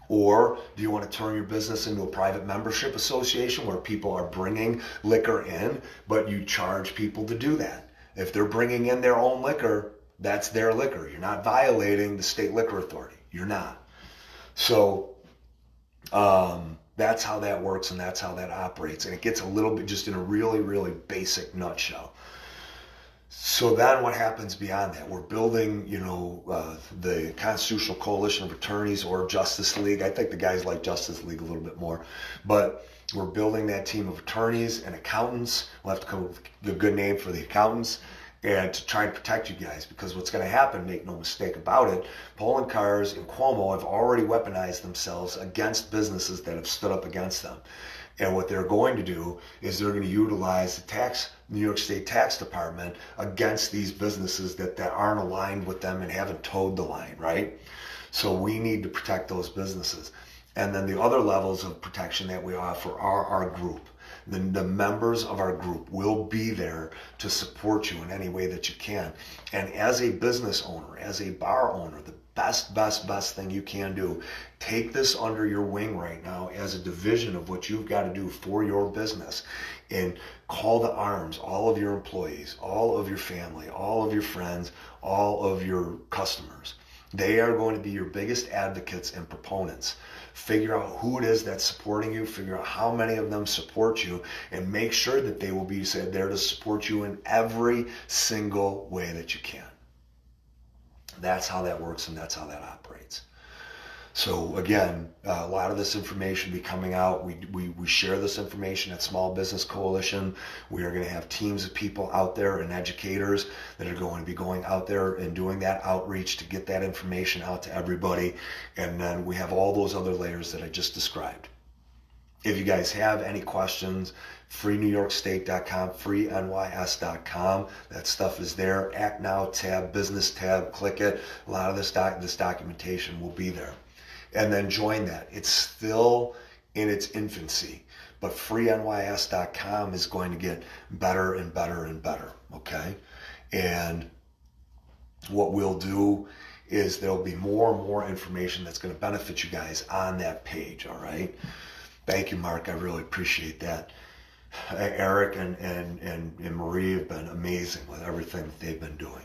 Or do you want to turn your business into a private membership association where people are bringing liquor in, but you charge people to do that? If they're bringing in their own liquor, that's their liquor. You're not violating the state liquor authority. You're not. So that's how that works, and that's how that operates. And it gets a little bit just in a really, really basic nutshell. So then what happens beyond that? We're building, the Constitutional Coalition of Attorneys, or Justice League. I think the guys like Justice League a little bit more. But we're building that team of attorneys and accountants. We'll have to come up with a good name for the accountants, and to try and protect you guys. Because what's going to happen, make no mistake about it, polling cars and Cuomo have already weaponized themselves against businesses that have stood up against them. And what they're going to do is they're going to utilize the New York State Tax Department against these businesses that aren't aligned with them and haven't towed the line, right? So we need to protect those businesses. And then the other levels of protection that we offer are our group. The members of our group will be there to support you in any way that you can. And as a business owner, as a bar owner, the best thing you can do, take this under your wing right now as a division of what you've got to do for your business, and call to arms all of your employees, all of your family, all of your friends, all of your customers. They are going to be your biggest advocates and proponents. Figure out who it is that's supporting you, figure out how many of them support you, and make sure that they will be there to support you in every single way that you can. That's how that works, and that's how that operates. So again, a lot of this information will be coming out. We share this information at Small Business Coalition. We are going to have teams of people out there and educators that are going to be going out there and doing that outreach to get that information out to everybody. And then we have all those other layers that I just described. If you guys have any questions, freenewyorkstate.com, freenys.com. That stuff is there. Act Now tab, business tab, click it. A lot of this documentation will be there. And then join that. It's still in its infancy, but freenys.com is going to get better and better and better, okay? And what we'll do is there'll be more and more information that's going to benefit you guys on that page, all right? Thank you, Mark. I really appreciate that. Eric and Marie have been amazing with everything that they've been doing.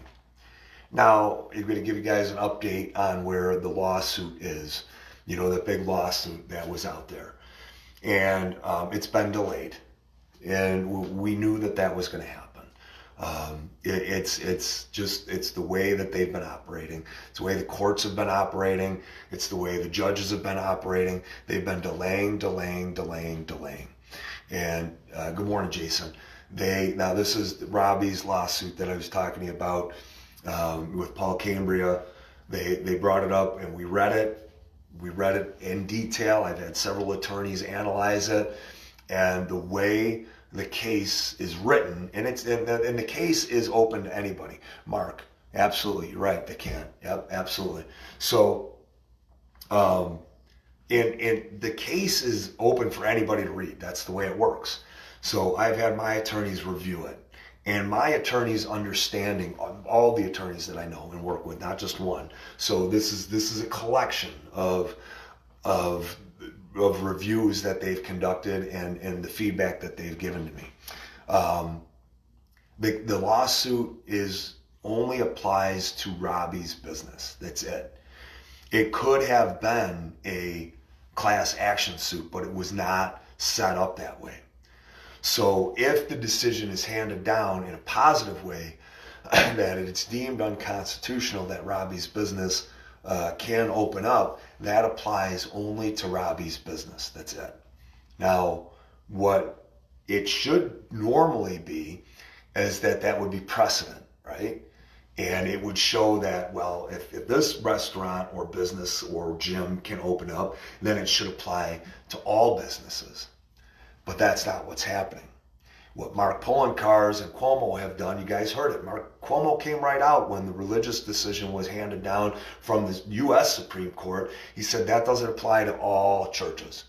Now, I'm going to give you guys an update on where the lawsuit is. The big lawsuit that was out there. And it's been delayed. And we knew that was going to happen. It's the way that they've been operating. It's the way the courts have been operating. It's the way the judges have been operating. They've been delaying. And good morning, Jason. Now this is Robbie's lawsuit that I was talking to you about with Paul Cambria. They brought it up and we read it. We read it in detail. I've had several attorneys analyze it, and the way the case is written, and the case is open to anybody. Mark, absolutely, you're right. They can. Yep, absolutely. So, and the case is open for anybody to read. That's the way it works. So I've had my attorneys review it, and my attorneys understanding, all the attorneys that I know and work with, not just one. So this is a collection of reviews that they've conducted and the feedback that they've given to me. The lawsuit only applies to Robbie's business. That's it. It could have been a class action suit, but it was not set up that way. So if the decision is handed down in a positive way, that it's deemed unconstitutional that Robbie's business can open up, that applies only to Robbie's business. That's it. Now, what it should normally be is that would be precedent, right? And it would show that, well, if this restaurant or business or gym can open up, then it should apply to all businesses. But that's not what's happening. What Mark Poloncarz and Cuomo have done, you guys heard it. Cuomo came right out when the religious decision was handed down from the U.S. Supreme Court. He said that doesn't apply to all churches.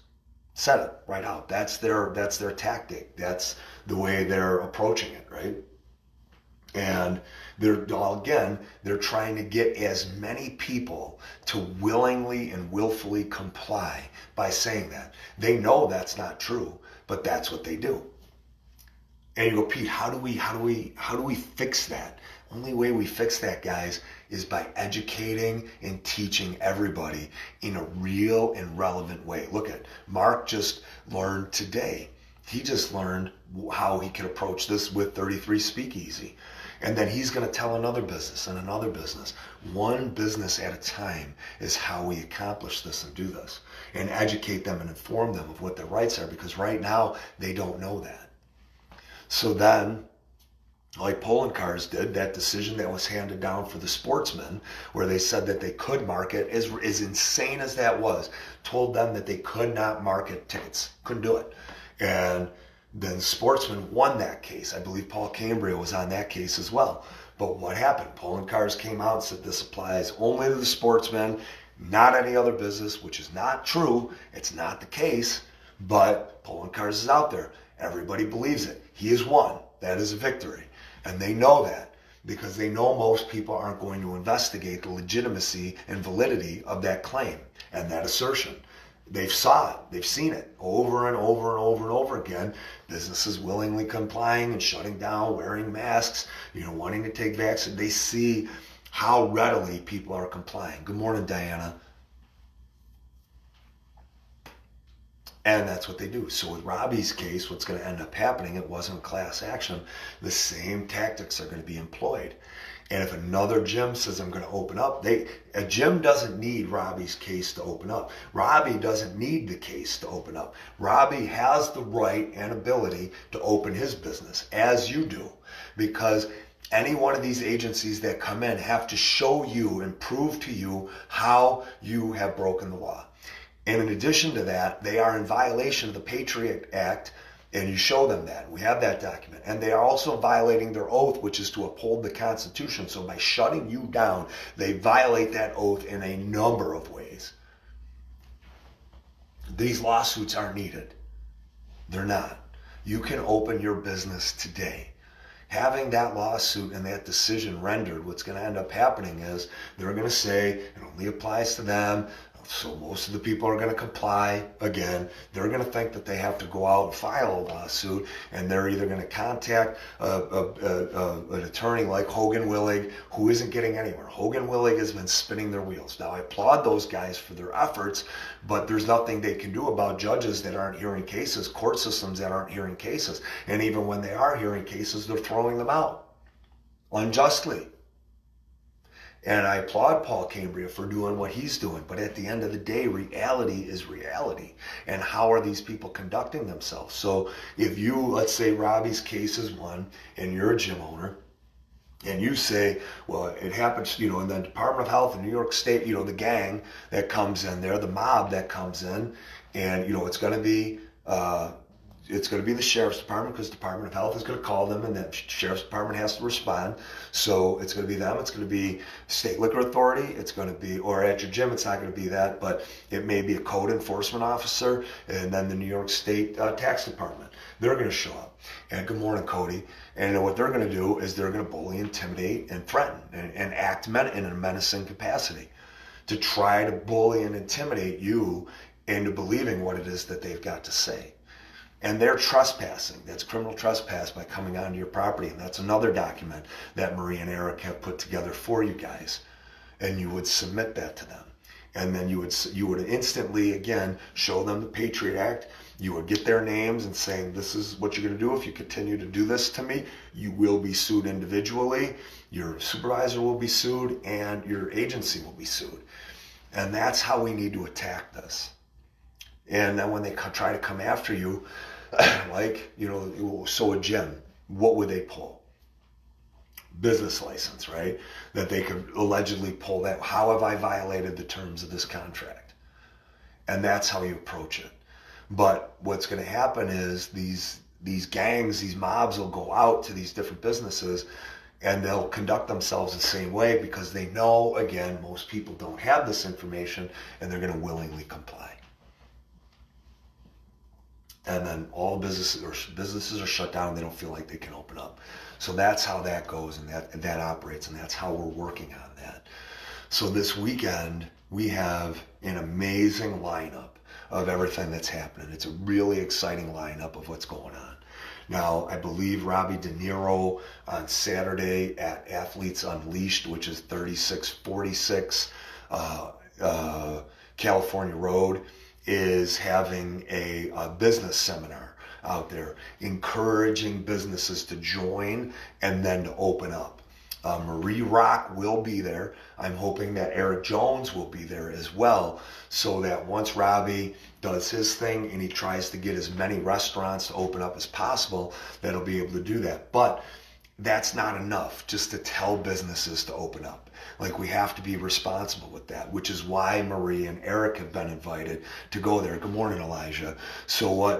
Said it right out. That's their tactic. That's the way they're approaching it, right? And they're trying to get as many people to willingly and willfully comply by saying that. They know that's not true, but that's what they do. And you go, Pete, how do we fix that? Only way we fix that, guys, is by educating and teaching everybody in a real and relevant way. Look at Mark just learned today. He just learned how he could approach this with 33 Speakeasy. And then he's going to tell another business and another business. One business at a time is how we accomplish this and do this. And educate them and inform them of what their rights are, because right now they don't know that. So then, like Poloncarz did, that decision that was handed down for the sportsmen, where they said that they could market, as insane as that was, told them that they could not market tickets, couldn't do it. And then sportsmen won that case. I believe Paul Cambria was on that case as well. But what happened? Poloncarz came out and said this applies only to the sportsmen, not any other business, which is not true. It's not the case, but Poloncarz is out there. Everybody believes it. He has won. That is a victory. And they know that because they know most people aren't going to investigate the legitimacy and validity of that claim and that assertion. They've saw it. They've seen it over and over and over and over again. Businesses willingly complying and shutting down, wearing masks, wanting to take vaccines. They see how readily people are complying. Good morning, Diana. And that's what they do. So with Robbie's case, what's going to end up happening, it wasn't class action. The same tactics are going to be employed. And if another gym says, I'm going to open up, a gym doesn't need Robbie's case to open up. Robbie doesn't need the case to open up. Robbie has the right and ability to open his business, as you do, because any one of these agencies that come in have to show you and prove to you how you have broken the law. And in addition to that, they are in violation of the Patriot Act, and you show them that. We have that document. And they are also violating their oath, which is to uphold the Constitution. So by shutting you down, they violate that oath in a number of ways. These lawsuits aren't needed. They're not. You can open your business today. Having that lawsuit and that decision rendered, what's going to end up happening is they're going to say it only applies to them. So most of the people are going to comply. Again, they're going to think that they have to go out and file a lawsuit, and they're either going to contact an attorney like Hogan Willig, who isn't getting anywhere. Hogan Willig has been spinning their wheels. Now, I applaud those guys for their efforts, but there's nothing they can do about judges that aren't hearing cases, court systems that aren't hearing cases. And even when they are hearing cases, they're throwing them out. unjustly. And I applaud Paul Cambria for doing what he's doing. But at the end of the day, reality is reality. And how are these people conducting themselves? So if you, let's say Robbie's case is one and you're a gym owner, and you say, well, it happens, in the Department of Health in New York State, the gang that comes in there, the mob that comes in, and, it's going to be the sheriff's department, because the Department of Health is going to call them, and the sheriff's department has to respond. So it's going to be them. It's going to be state liquor authority. It's going to be, or at your gym, it's not going to be that, but it may be a code enforcement officer, and then the New York State tax department. They're going to show up. And good morning, Cody. And what they're going to do is they're going to bully, intimidate, and threaten, and act in a menacing capacity to try to bully and intimidate you into believing what it is that they've got to say. And they're trespassing. That's criminal trespass by coming onto your property. And that's another document that Marie and Eric have put together for you guys. And you would submit that to them. And then you would instantly, again, show them the Patriot Act. You would get their names and saying, this is what you're going to do. If you continue to do this to me, you will be sued individually. Your supervisor will be sued, and your agency will be sued. And that's how we need to attack this. And then when they try to come after you, so a gym, what would they pull? Business license, right? That they could allegedly pull that. How have I violated the terms of this contract? And that's how you approach it. But what's going to happen is these gangs, these mobs will go out to these different businesses, and they'll conduct themselves the same way, because they know, again, most people don't have this information, and they're going to willingly comply. And then all businesses are shut down. They don't feel like they can open up. So that's how that goes, and that operates, and that's how we're working on that. So this weekend, we have an amazing lineup of everything that's happening. It's a really exciting lineup of what's going on. Now, I believe Robbie De Niro on Saturday at Athletes Unleashed, which is 3646 California Road, is having a business seminar out there, encouraging businesses to join and then to open up. Marie Rock will be there. I'm hoping that Eric Jones will be there as well, so that once Robbie does his thing and he tries to get as many restaurants to open up as possible, that he'll be able to do that. But that's not enough just to tell businesses to open up. Like, we have to be responsible with that, which is why Marie and Eric have been invited to go there. Good morning, Elijah.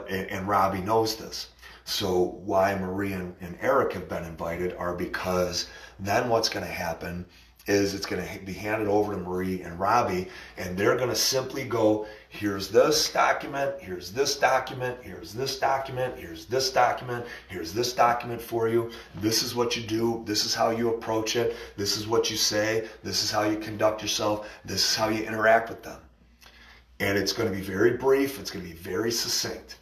And Robbie knows this. So why Marie and Eric have been invited are because then what's going to happen is it's going to be handed over to Marie and Robbie, and they're going to simply go, here's this document, here's this document, here's this document, here's this document, here's this document for you. This is what you do. This is how you approach it. This is what you say. This is how you conduct yourself. This is how you interact with them. And it's going to be very brief. It's going to be very succinct.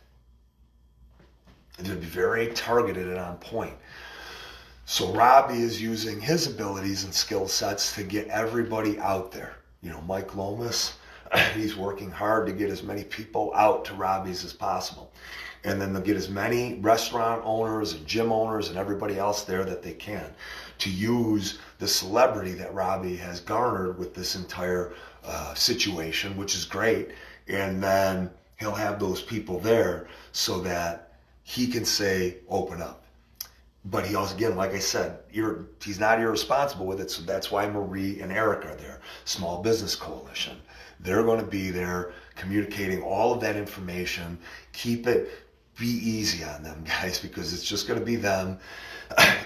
It's going to be very targeted and on point. So Robbie is using his abilities and skill sets to get everybody out there. Mike Lomas, he's working hard to get as many people out to Robbie's as possible. And then they'll get as many restaurant owners and gym owners and everybody else there that they can to use the celebrity that Robbie has garnered with this entire situation, which is great. And then he'll have those people there so that he can say, open up. But he also, again, like I said, he's not irresponsible with it, so that's why Marie and Eric are there. Small Business Coalition. They're going to be there communicating all of that information. Be easy on them, guys, because it's just going to be them.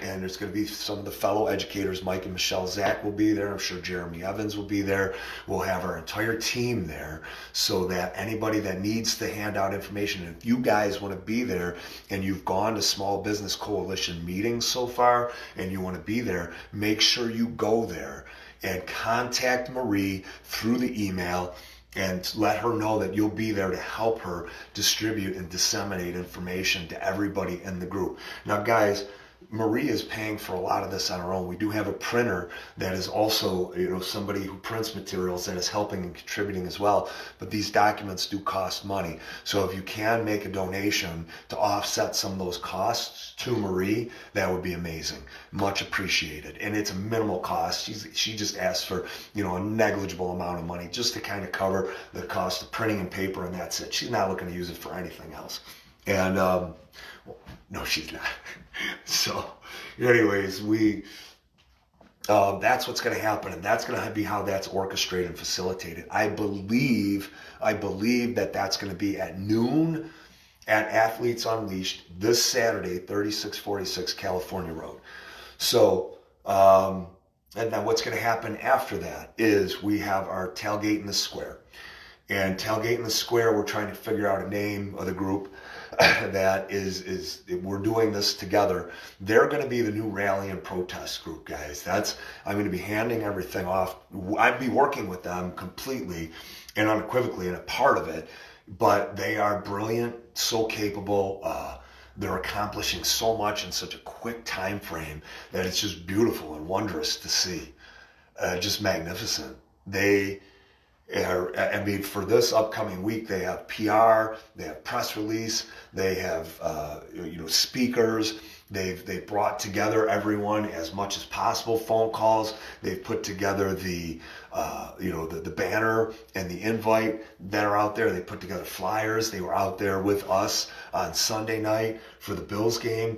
And there's going to be some of the fellow educators. Mike and Michelle Zach will be there. I'm sure Jeremy Evans will be there. We'll have our entire team there so that anybody that needs to hand out information, if you guys want to be there and you've gone to Small Business Coalition meetings so far and you want to be there, make sure you go there and contact Marie through the email and let her know that you'll be there to help her distribute and disseminate information to everybody in the group. Now, guys, Marie is paying for a lot of this on her own. We do have a printer that is also, somebody who prints materials that is helping and contributing as well. But these documents do cost money. So if you can make a donation to offset some of those costs to Marie, that would be amazing. Much appreciated. And it's a minimal cost. She just asked for, a negligible amount of money just to kind of cover the cost of printing and paper, and that's it. She's not looking to use it for anything else. And no, she's not. So, anyways, that's what's going to happen, and that's going to be how that's orchestrated and facilitated. I believe that that's going to be at noon at Athletes Unleashed this Saturday, 3646 California Road. So, and then what's going to happen after that is we have our tailgate in the square. And tailgate in the square, we're trying to figure out a name of the group that is we're doing this together. They're going to be the new rally and protest group, guys. I'm going to be handing everything off. I'd be working with them completely and unequivocally and a part of it, but they are brilliant, so capable. They're accomplishing so much in such a quick time frame that it's just beautiful and wondrous to see. Just magnificent. For this upcoming week, they have PR, they have press release, they have speakers. They've brought together everyone as much as possible. Phone calls. They've put together the banner and the invite that are out there. They put together flyers. They were out there with us on Sunday night for the Bills game.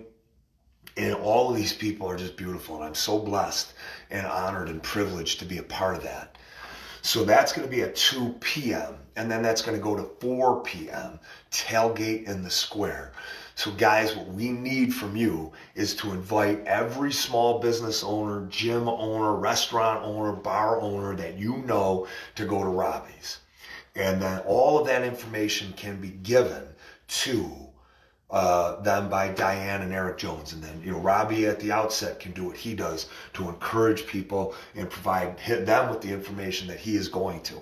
And all of these people are just beautiful, and I'm so blessed and honored and privileged to be a part of that. So that's going to be at 2 p.m. and then that's going to go to 4 p.m. Tailgate in the square. So guys, what we need from you is to invite every small business owner, gym owner, restaurant owner, bar owner that you know to go to Robbie's. And then all of that information can be given to them by Diane and Eric Jones. And then, Robbie at the outset can do what he does to encourage people and provide them with the information that he is going to.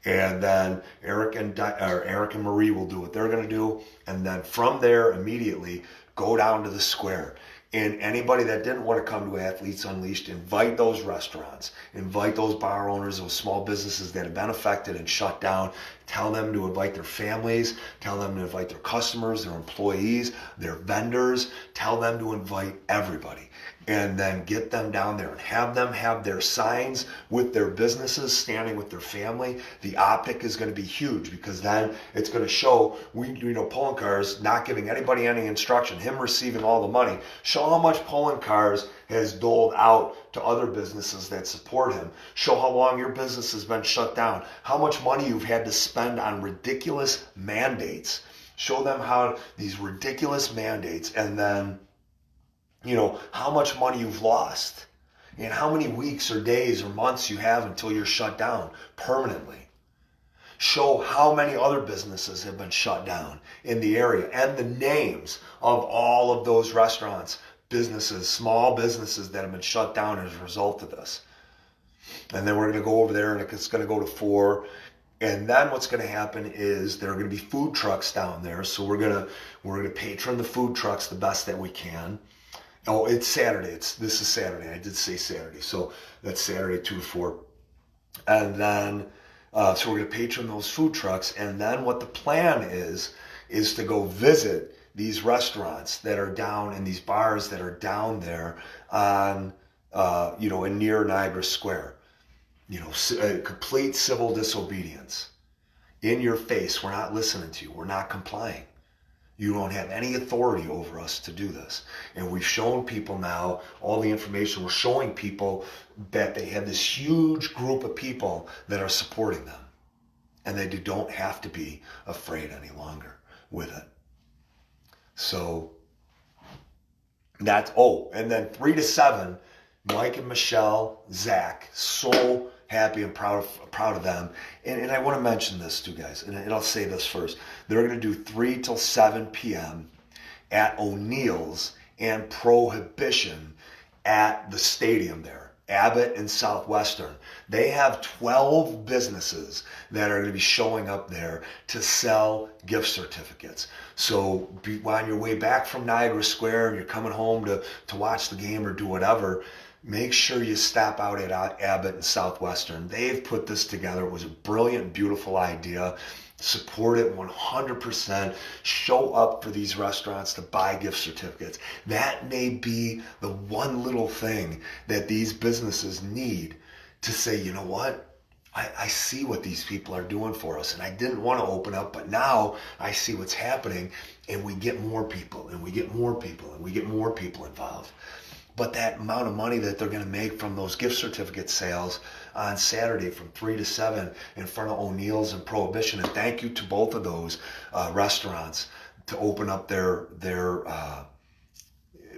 And then Eric and Marie will do what they're going to do. And then from there, immediately go down to the square. And anybody that didn't want to come to Athletes Unleashed, invite those restaurants, invite those bar owners, those small businesses that have been affected and shut down. Tell them to invite their families, tell them to invite their customers, their employees, their vendors. Tell them to invite everybody. And then get them down there and have them have their signs with their businesses, standing with their family. The optic is going to be huge because then it's going to show, Pulling Cars not giving anybody any instruction, him receiving all the money. Show how much Pulling Cars has doled out to other businesses that support him. Show how long your business has been shut down, how much money you've had to spend on ridiculous mandates. Show them how these ridiculous mandates, and then how much money you've lost and how many weeks or days or months you have until you're shut down permanently. Show how many other businesses have been shut down in the area and the names of all of those restaurants, businesses, small businesses that have been shut down as a result of this. And then we're going to go over there and it's going to go to 4. And then what's going to happen is there are going to be food trucks down there. So we're going to patron the food trucks the best that we can. Oh, it's Saturday. This is Saturday. I did say Saturday. So that's Saturday, 2 to 4. And then, so we're going to patron those food trucks. And then what the plan is to go visit these restaurants that are down and these bars that are down there on, in near Niagara Square. Complete civil disobedience. In your face. We're not listening to you. We're not complying. You don't have any authority over us to do this. And we've shown people now all the information. We're showing people that they have this huge group of people that are supporting them. And they don't have to be afraid any longer with it. So and then 3 to 7, Mike and Michelle, Zach, so happy and proud of them. And I want to mention this too, guys, and I'll say this first. They're going to do 3 till 7 p.m. at O'Neill's and Prohibition at the stadium there Abbott and Southwestern. They have 12 businesses that are going to be showing up there to sell gift certificates. So on your way back from Niagara Square and you're coming home to watch the game or do whatever, make sure you stop out at Abbott and Southwestern. They've put this together. It was a brilliant, beautiful idea. Support it 100%. Show up for these restaurants to buy gift certificates. That may be the one little thing that these businesses need to say, you know what? I see what these people are doing for us, and I didn't want to open up, but now I see what's happening, and we get more people, and we get more people, and we get more people involved. But that amount of money that they're going to make from those gift certificate sales on Saturday from 3 to 7 in front of O'Neill's and Prohibition, and thank you to both of those restaurants to open up their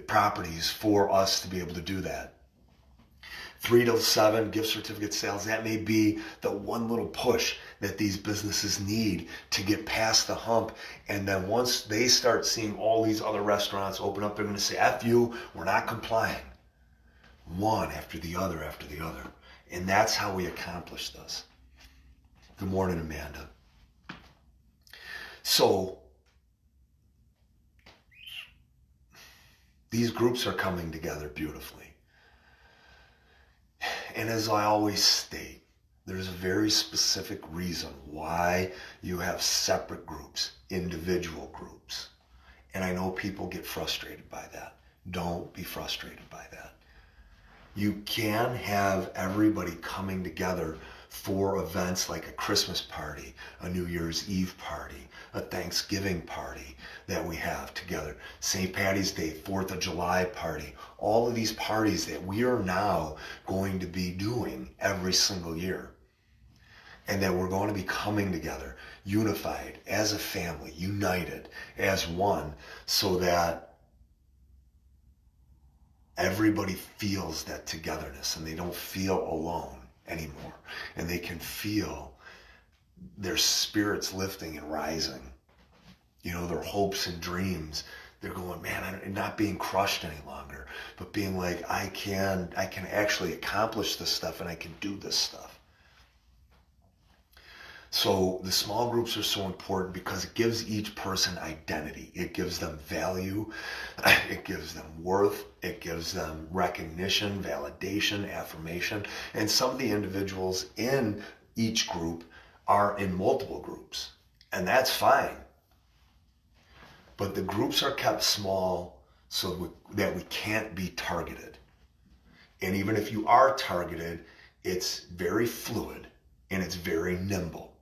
properties for us to be able to do that. 3 to 7 gift certificate sales, that may be the one little push that these businesses need to get past the hump. And then once they start seeing all these other restaurants open up, they're going to say, F you, we're not complying. One after the other after the other. And that's how we accomplish this. Good morning, Amanda. So these groups are coming together beautifully. And as I always state, there's a very specific reason why you have separate groups, individual groups. And I know people get frustrated by that. Don't be frustrated by that. You can have everybody coming together for events like a Christmas party, a New Year's Eve party, a Thanksgiving party that we have together, St. Patty's Day, 4th of July party, all of these parties that we are now going to be doing every single year. And that we're going to be coming together, unified, as a family, united, as one, so that everybody feels that togetherness and they don't feel alone anymore. And they can feel their spirits lifting and rising. You know, their hopes and dreams. They're going, man, I'm not being crushed any longer, but being like, I can actually accomplish this stuff and I can do this stuff. So the small groups are so important because it gives each person identity. It gives them value. It gives them worth. It gives them recognition, validation, affirmation. And some of the individuals in each group are in multiple groups. And that's fine. But the groups are kept small so that we can't be targeted. And even if you are targeted, it's very fluid and it's very nimble.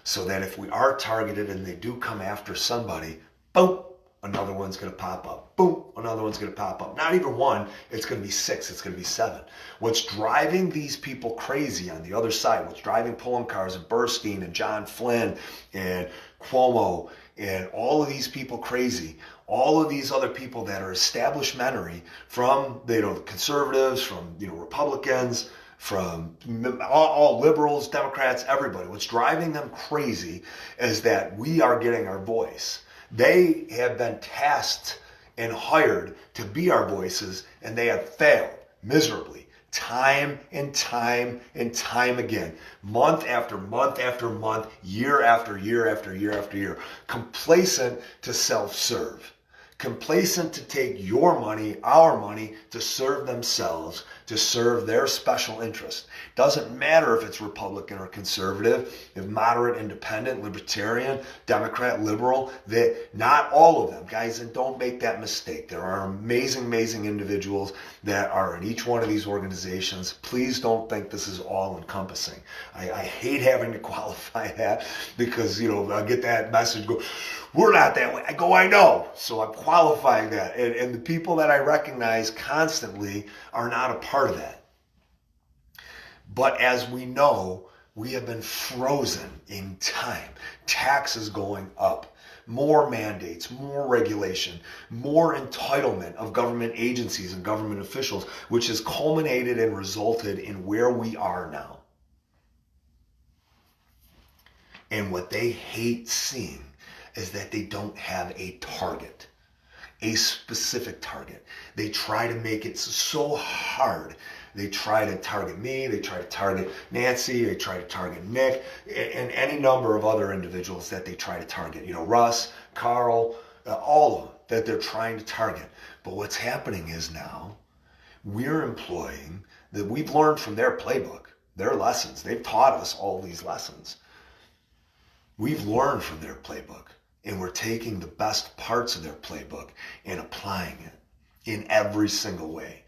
So that if we are targeted and they do come after somebody, boom, another one's going to pop up. Boom, another one's going to pop up. Not even one, it's going to be 6, it's going to be 7. What's driving these people crazy on the other side, what's driving pulling cars and Burstein and John Flynn and Cuomo and all of these people crazy, all of these other people that are establishmentary from, the conservatives, from, Republicans, from all liberals, Democrats, everybody. What's driving them crazy is that we are getting our voice. They have been tasked and hired to be our voices, and they have failed miserably, time and time and time again, month after month after month, year after year after year after year, complacent to self-serve. Complacent to take your money, our money, to serve themselves, to serve their special interest. Doesn't matter if it's Republican or conservative, if moderate, independent, libertarian, Democrat, liberal, that not all of them, guys, and don't make that mistake. There are amazing, amazing individuals that are in each one of these organizations. Please don't think this is all encompassing. I hate having to qualify that because, I'll get that message, go, we're not that way. I go, I know. So I'm qualifying that. And the people that I recognize constantly are not a part of that. But as we know, we have been frozen in time. Taxes going up, more mandates, more regulation, more entitlement of government agencies and government officials, which has culminated and resulted in where we are now. And what they hate seeing is that they don't have a target, a specific target. They try to make it so hard They try to target me, they try to target Nancy, they try to target Nick, and any number of other individuals that they try to target. Russ, Carl, all of them that they're trying to target. But what's happening is now we're employing that we've learned from their playbook, their lessons. They've taught us all these lessons. We've learned from their playbook, and we're taking the best parts of their playbook and applying it in every single way.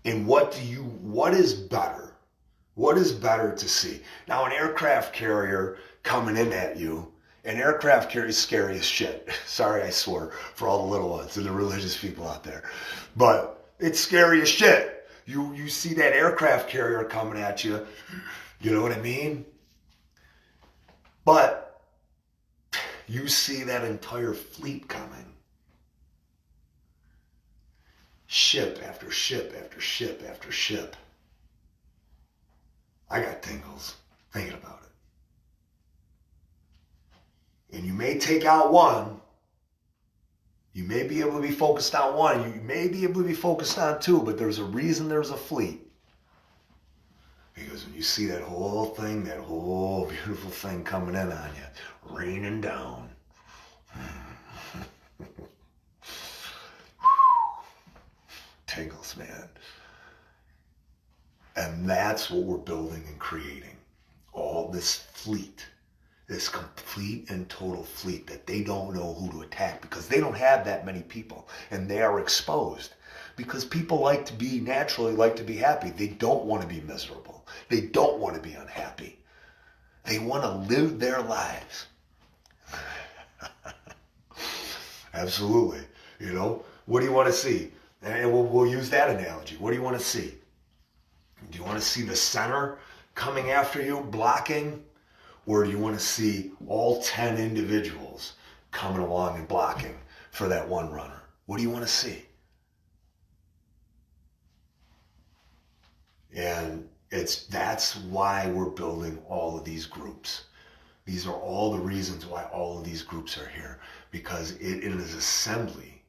And what is better? What is better to see? Now, an aircraft carrier coming in at you, an aircraft carrier is scary as shit. Sorry, I swore for all the little ones and the religious people out there. But it's scary as shit. You see that aircraft carrier coming at you, you know what I mean? But you see that entire fleet coming. Ship after ship after ship after ship. I got tingles thinking about it. And you may take out one. You may be able to be focused on one. You may be able to be focused on two, but there's a reason there's a fleet. Because when you see that whole thing, that whole beautiful thing coming in on you, raining down. Tingles, man. And that's what we're building and creating. All this fleet, this complete and total fleet that they don't know who to attack because they don't have that many people and they are exposed because people naturally like to be happy. They don't want to be miserable. They don't want to be unhappy. They want to live their lives. Absolutely. What do you want to see? And we'll use that analogy. What do you want to see? Do you want to see the center coming after you, blocking? Or do you want to see all 10 individuals coming along and blocking for that one runner? What do you want to see? And that's why we're building all of these groups. These are all the reasons why all of these groups are here. Because it is an assembly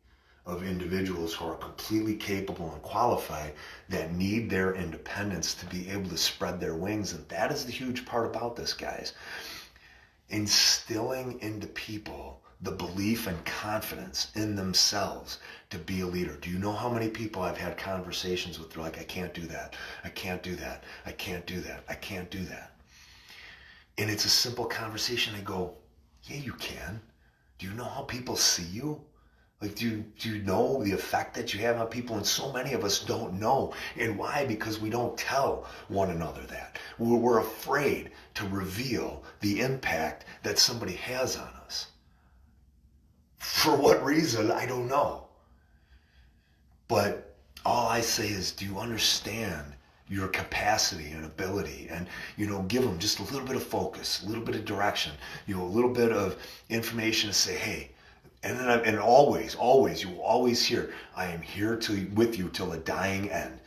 of individuals who are completely capable and qualified that need their independence to be able to spread their wings. And that is the huge part about this, guys. Instilling into people the belief and confidence in themselves to be a leader. Do you know how many people I've had conversations with? They're like, I can't do that. I can't do that. I can't do that. I can't do that. And it's a simple conversation. I go, yeah, you can. Do you know how people see you? Like, do you know the effect that you have on people? And so many of us don't know. And why? Because we don't tell one another that. We're afraid to reveal the impact that somebody has on us. For what reason, I don't know. But all I say is, do you understand your capacity and ability? And, give them just a little bit of focus, a little bit of direction, a little bit of information to say, hey, and always, you will always hear, I am here with you till the dying end.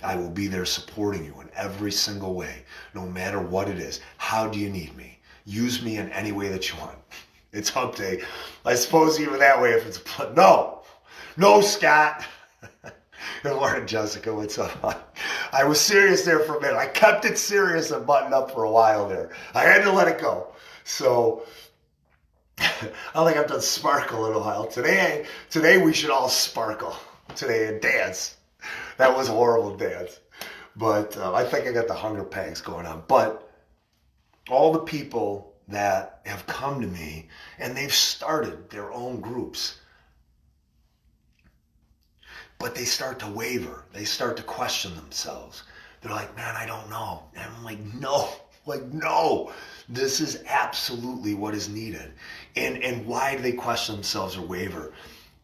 I will be there supporting you in every single way, no matter what it is. How do you need me? Use me in any way that you want. It's hump day. I suppose even that way if it's, no, Scott. Good morning, Jessica. What's up? I was serious there for a minute. I kept it serious and buttoned up for a while there. I had to let it go. So, I don't think I've done sparkle in a while. Today we should all sparkle today and dance. That was a horrible dance. But I think I got the hunger pangs going on. But all the people that have come to me and they've started their own groups, but they start to waver. They start to question themselves. They're like, man, I don't know. And I'm like, no. No, this is absolutely what is needed. And why do they question themselves or waver?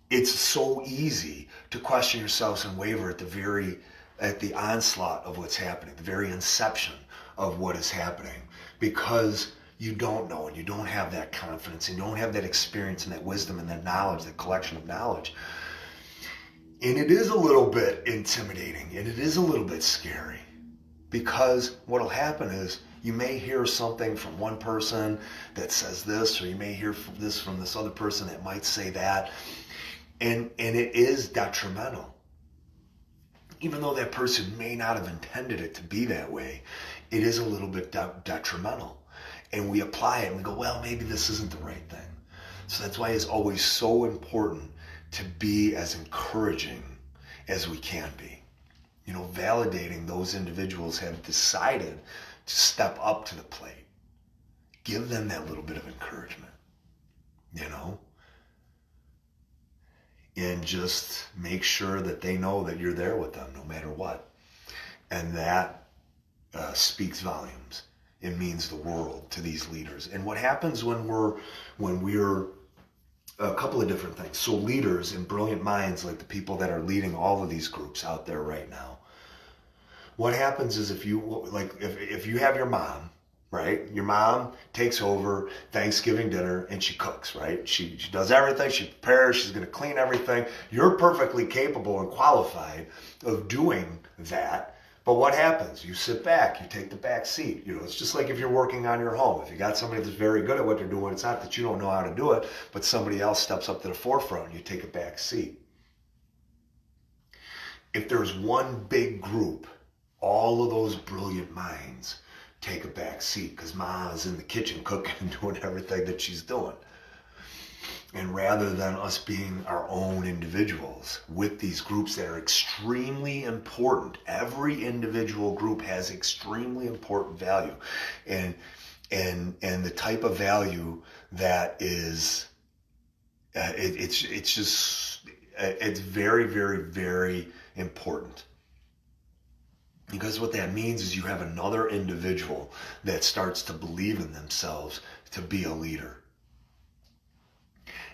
It's so easy to question yourselves and waver at the onslaught of what's happening, the very inception of what is happening, because you don't know and you don't have that confidence and you don't have that experience and that wisdom and that knowledge, that collection of knowledge. And it is a little bit intimidating and it is a little bit scary, because what'll happen is you may hear something from one person that says this, or you may hear from this other person that might say that. And it is detrimental. even though that person may not have intended it to be that way, it is a little bit detrimental. And we apply it and we go, well, maybe this isn't the right thing. So that's why it's always so important to be as encouraging as we can be. You know, validating those individuals have decided to step up to the plate. Give them that little bit of encouragement, you know? And just make sure that they know that you're there with them no matter what. And that speaks volumes. It means the world to these leaders. And what happens when we're a couple of different things. So leaders and brilliant minds like the people that are leading all of these groups out there right now. What happens is if you have your mom, right? Your mom takes over Thanksgiving dinner and she cooks, right? She does everything. She prepares. She's going to clean everything. You're perfectly capable and qualified of doing that. But what happens? You sit back. You take the back seat. You know, it's just like if you're working on your home. If you got somebody that's very good at what they're doing, it's not that you don't know how to do it, but somebody else steps up to the forefront and you take a back seat. If there's one big group, all of those brilliant minds take a back seat because Ma is in the kitchen cooking and doing everything that she's doing. And rather than us being our own individuals with these groups that are extremely important, every individual group has extremely important value. And the type of value that is, it's very, very, very important. Because what that means is you have another individual that starts to believe in themselves to be a leader.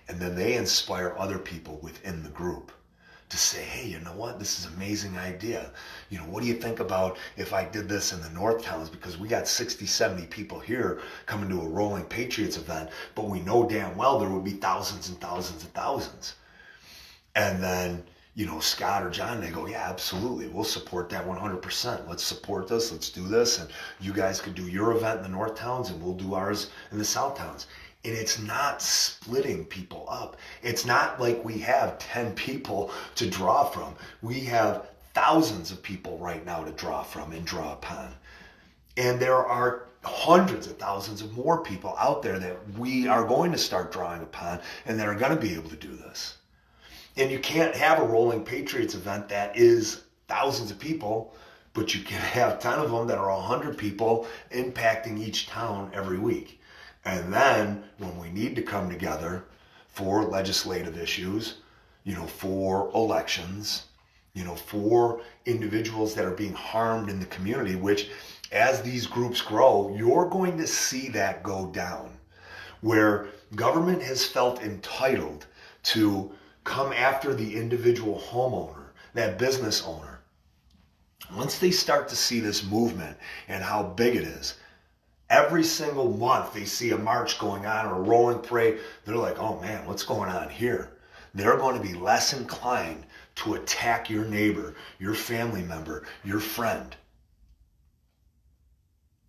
And then they inspire other people within the group to say, hey, you know what? This is an amazing idea. You know, what do you think about if I did this in the North Towns? Because we got 60, 70 people here coming to a Rolling Patriots event, but we know damn well there would be thousands and thousands and thousands. And then, you know, Scott or John, they go, yeah, absolutely. We'll support that 100%. Let's support this. Let's do this. And you guys could do your event in the North Towns and we'll do ours in the South Towns. And it's not splitting people up. It's not like we have 10 people to draw from. We have thousands of people right now to draw from and draw upon. And there are hundreds of thousands of more people out there that we are going to start drawing upon and that are going to be able to do this. And you can't have a Rolling Patriots event that is thousands of people, but you can have 10 of them that are 100 people impacting each town every week. And then when we need to come together for legislative issues, you know, for elections, you know, for individuals that are being harmed in the community, which as these groups grow, you're going to see that go down, where government has felt entitled to come after the individual homeowner, that business owner. Once they start to see this movement and how big it is, every single month they see a march going on or a rolling parade, they're like, oh man, what's going on here? They're going to be less inclined to attack your neighbor, your family member, your friend.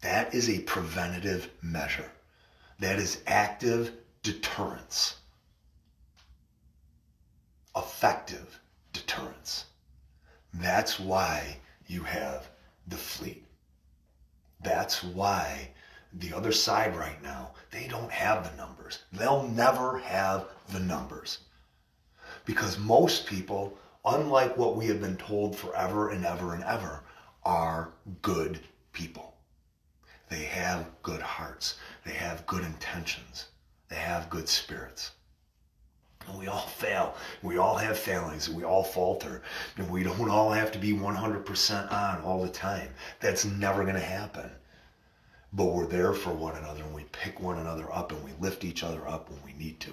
That is a preventative measure. That is active deterrence. Effective deterrence. That's why you have the fleet. That's why the other side right now, they don't have the numbers. They'll never have the numbers. Because most people, unlike what we have been told forever and ever and ever, are good people. They have good hearts. They have good intentions. They have good spirits. And we all fail. We all have failings. We all falter. And we don't all have to be 100% on all the time. That's never going to happen. But we're there for one another, and we pick one another up, and we lift each other up when we need to.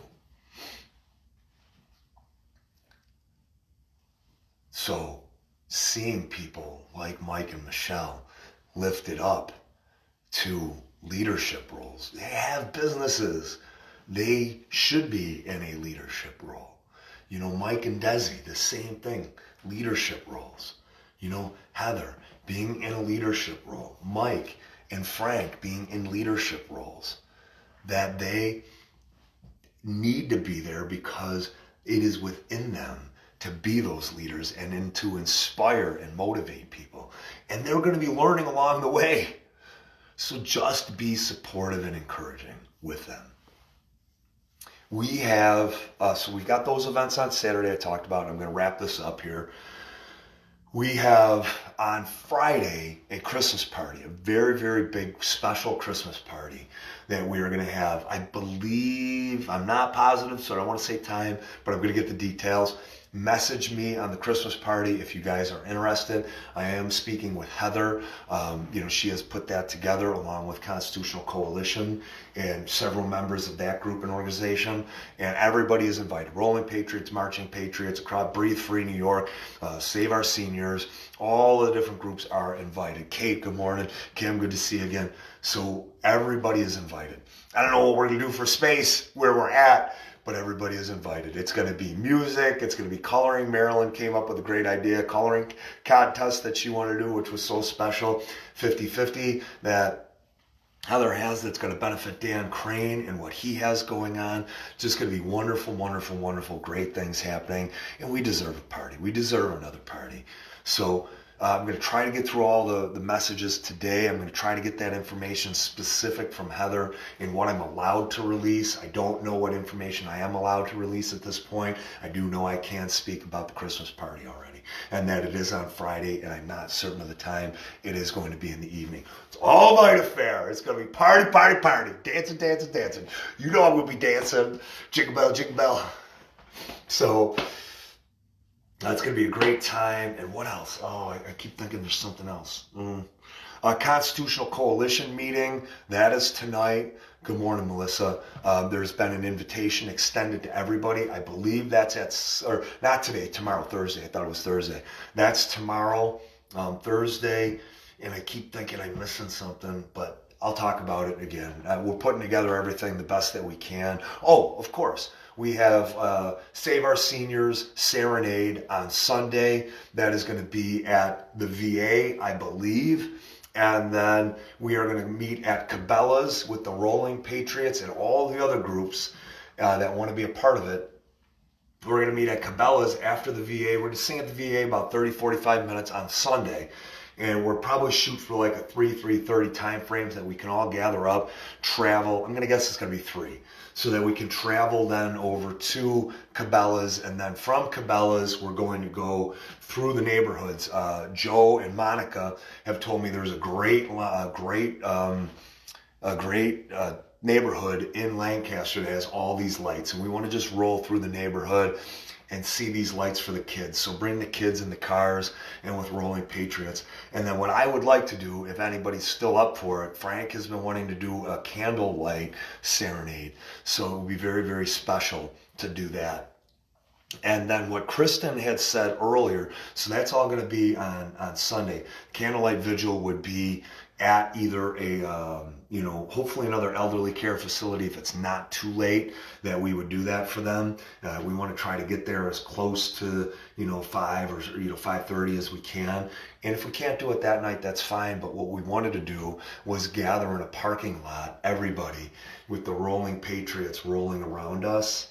So seeing people like Mike and Michelle lifted up to leadership roles, they have businesses. They should be in a leadership role. You know, Mike and Desi, the same thing, leadership roles. You know, Heather being in a leadership role. Mike and Frank being in leadership roles. That they need to be there because it is within them to be those leaders and to inspire and motivate people. And they're going to be learning along the way. So just be supportive and encouraging with them. We have, so we've got those events on Saturday I talked about. I'm going to wrap this up here. We have on Friday a Christmas party, a very, very big special Christmas party that we are going to have. I believe, I'm not positive, so I don't want to say time, but I'm going to get the details. Message me on the Christmas party if you guys are interested. I am speaking with Heather. She has put that together along with Constitutional Coalition and several members of that group and organization. And everybody is invited. Rolling Patriots, Marching Patriots, Breathe Free New York, Save Our Seniors. All the different groups are invited. Kate, good morning. Kim, good to see you again. So everybody is invited. I don't know what we're going to do for space where we're at, but everybody is invited. It's going to be music. It's going to be coloring. Marilyn came up with a great idea, coloring contest that she wanted to do, which was so special, 50-50, that Heather has that's going to benefit Dan Crane and what he has going on. Just going to be wonderful, wonderful, wonderful, great things happening. And we deserve a party. We deserve another party. So I'm going to try to get through all the messages today. I'm going to try to get that information specific from Heather in what I'm allowed to release. I don't know what information I am allowed to release at this point. I do know I can speak about the Christmas party already, and that it is on Friday, and I'm not certain of the time. It is going to be in the evening. It's all night affair. It's going to be party, party, party. Dancing, dancing, dancing. You know I'm going to be dancing. Jingle bell, jingle bell. So it's going to be a great time. And what else? Oh, I keep thinking there's something else. A Constitutional Coalition meeting. That is tonight. Good morning, Melissa. There's been an invitation extended to everybody. I believe that's or not today, tomorrow, Thursday. I thought it was Thursday. That's tomorrow, Thursday. And I keep thinking I'm missing something, but I'll talk about it again. We're putting together everything the best that we can. Oh, of course. We have Save Our Seniors Serenade on Sunday. That is going to be at the VA, I believe. And then we are going to meet at Cabela's with the Rolling Patriots and all the other groups that want to be a part of it. We're going to meet at Cabela's after the VA. We're going to sing at the VA about 30, 45 minutes on Sunday. And we're probably shoot for like a 3:30 time frames that we can all gather up, travel. I'm going to guess it's going to be 3. So that we can travel then over to Cabela's. And then from Cabela's, we're going to go through the neighborhoods. Joe and Monica have told me there's a great neighborhood in Lancaster that has all these lights. And we want to just roll through the neighborhood and see these lights for the kids. So bring the kids in the cars and with Rolling Patriots. And then what I would like to do, if anybody's still up for it, Frank has been wanting to do a candlelight serenade. So it would be very, very special to do that. And then what Kristen had said earlier, so that's all going to be on Sunday. Candlelight Vigil would be at either a, hopefully another elderly care facility if it's not too late, that we would do that for them. We want to try to get there as close to, 5 or 5:30 as we can. And if we can't do it that night, that's fine. But what we wanted to do was gather in a parking lot, everybody, with the Rolling Patriots rolling around us,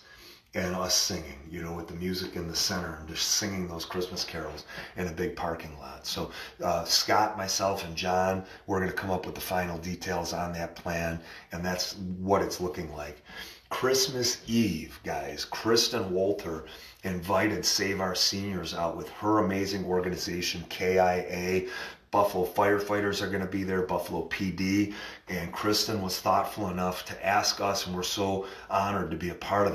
and us singing, with the music in the center and just singing those Christmas carols in a big parking lot. So Scott, myself, and John, we're going to come up with the final details on that plan, and that's what it's looking like. Christmas Eve, guys, Kristen Walter invited Save Our Seniors out with her amazing organization, KIA. Buffalo firefighters are going to be there, Buffalo PD, and Kristen was thoughtful enough to ask us, and we're so honored to be a part of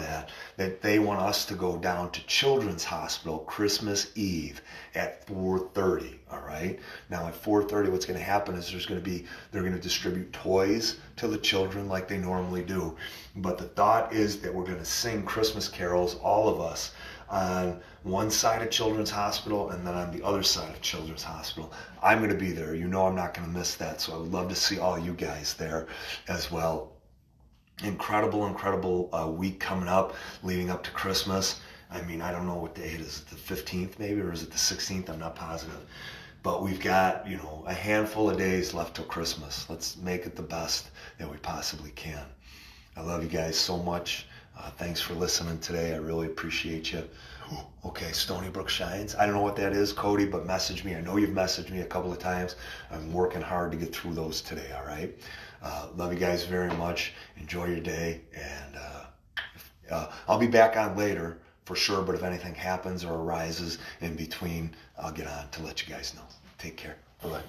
that they want us to go down to Children's Hospital Christmas Eve at 4:30, all right? Now at 4:30, what's going to happen is they're going to distribute toys to the children like they normally do. But the thought is that we're going to sing Christmas carols, all of us, on one side of Children's Hospital and then on the other side of Children's Hospital. I'm going to be there. I'm not going to miss that. So I would love to see all you guys there as well. Incredible week coming up, leading up to Christmas. I mean, I don't know what day it is. Is it the 15th maybe, or is it the 16th? I'm not positive. But we've got, a handful of days left till Christmas. Let's make it the best that we possibly can. I love you guys so much. Thanks for listening today. I really appreciate you. Okay, Stony Brook Shines. I don't know what that is, Cody, but message me. I know you've messaged me a couple of times. I'm working hard to get through those today, all right? Love you guys very much. Enjoy your day. And I'll be back on later for sure, but if anything happens or arises in between, I'll get on to let you guys know. Take care. Bye-bye.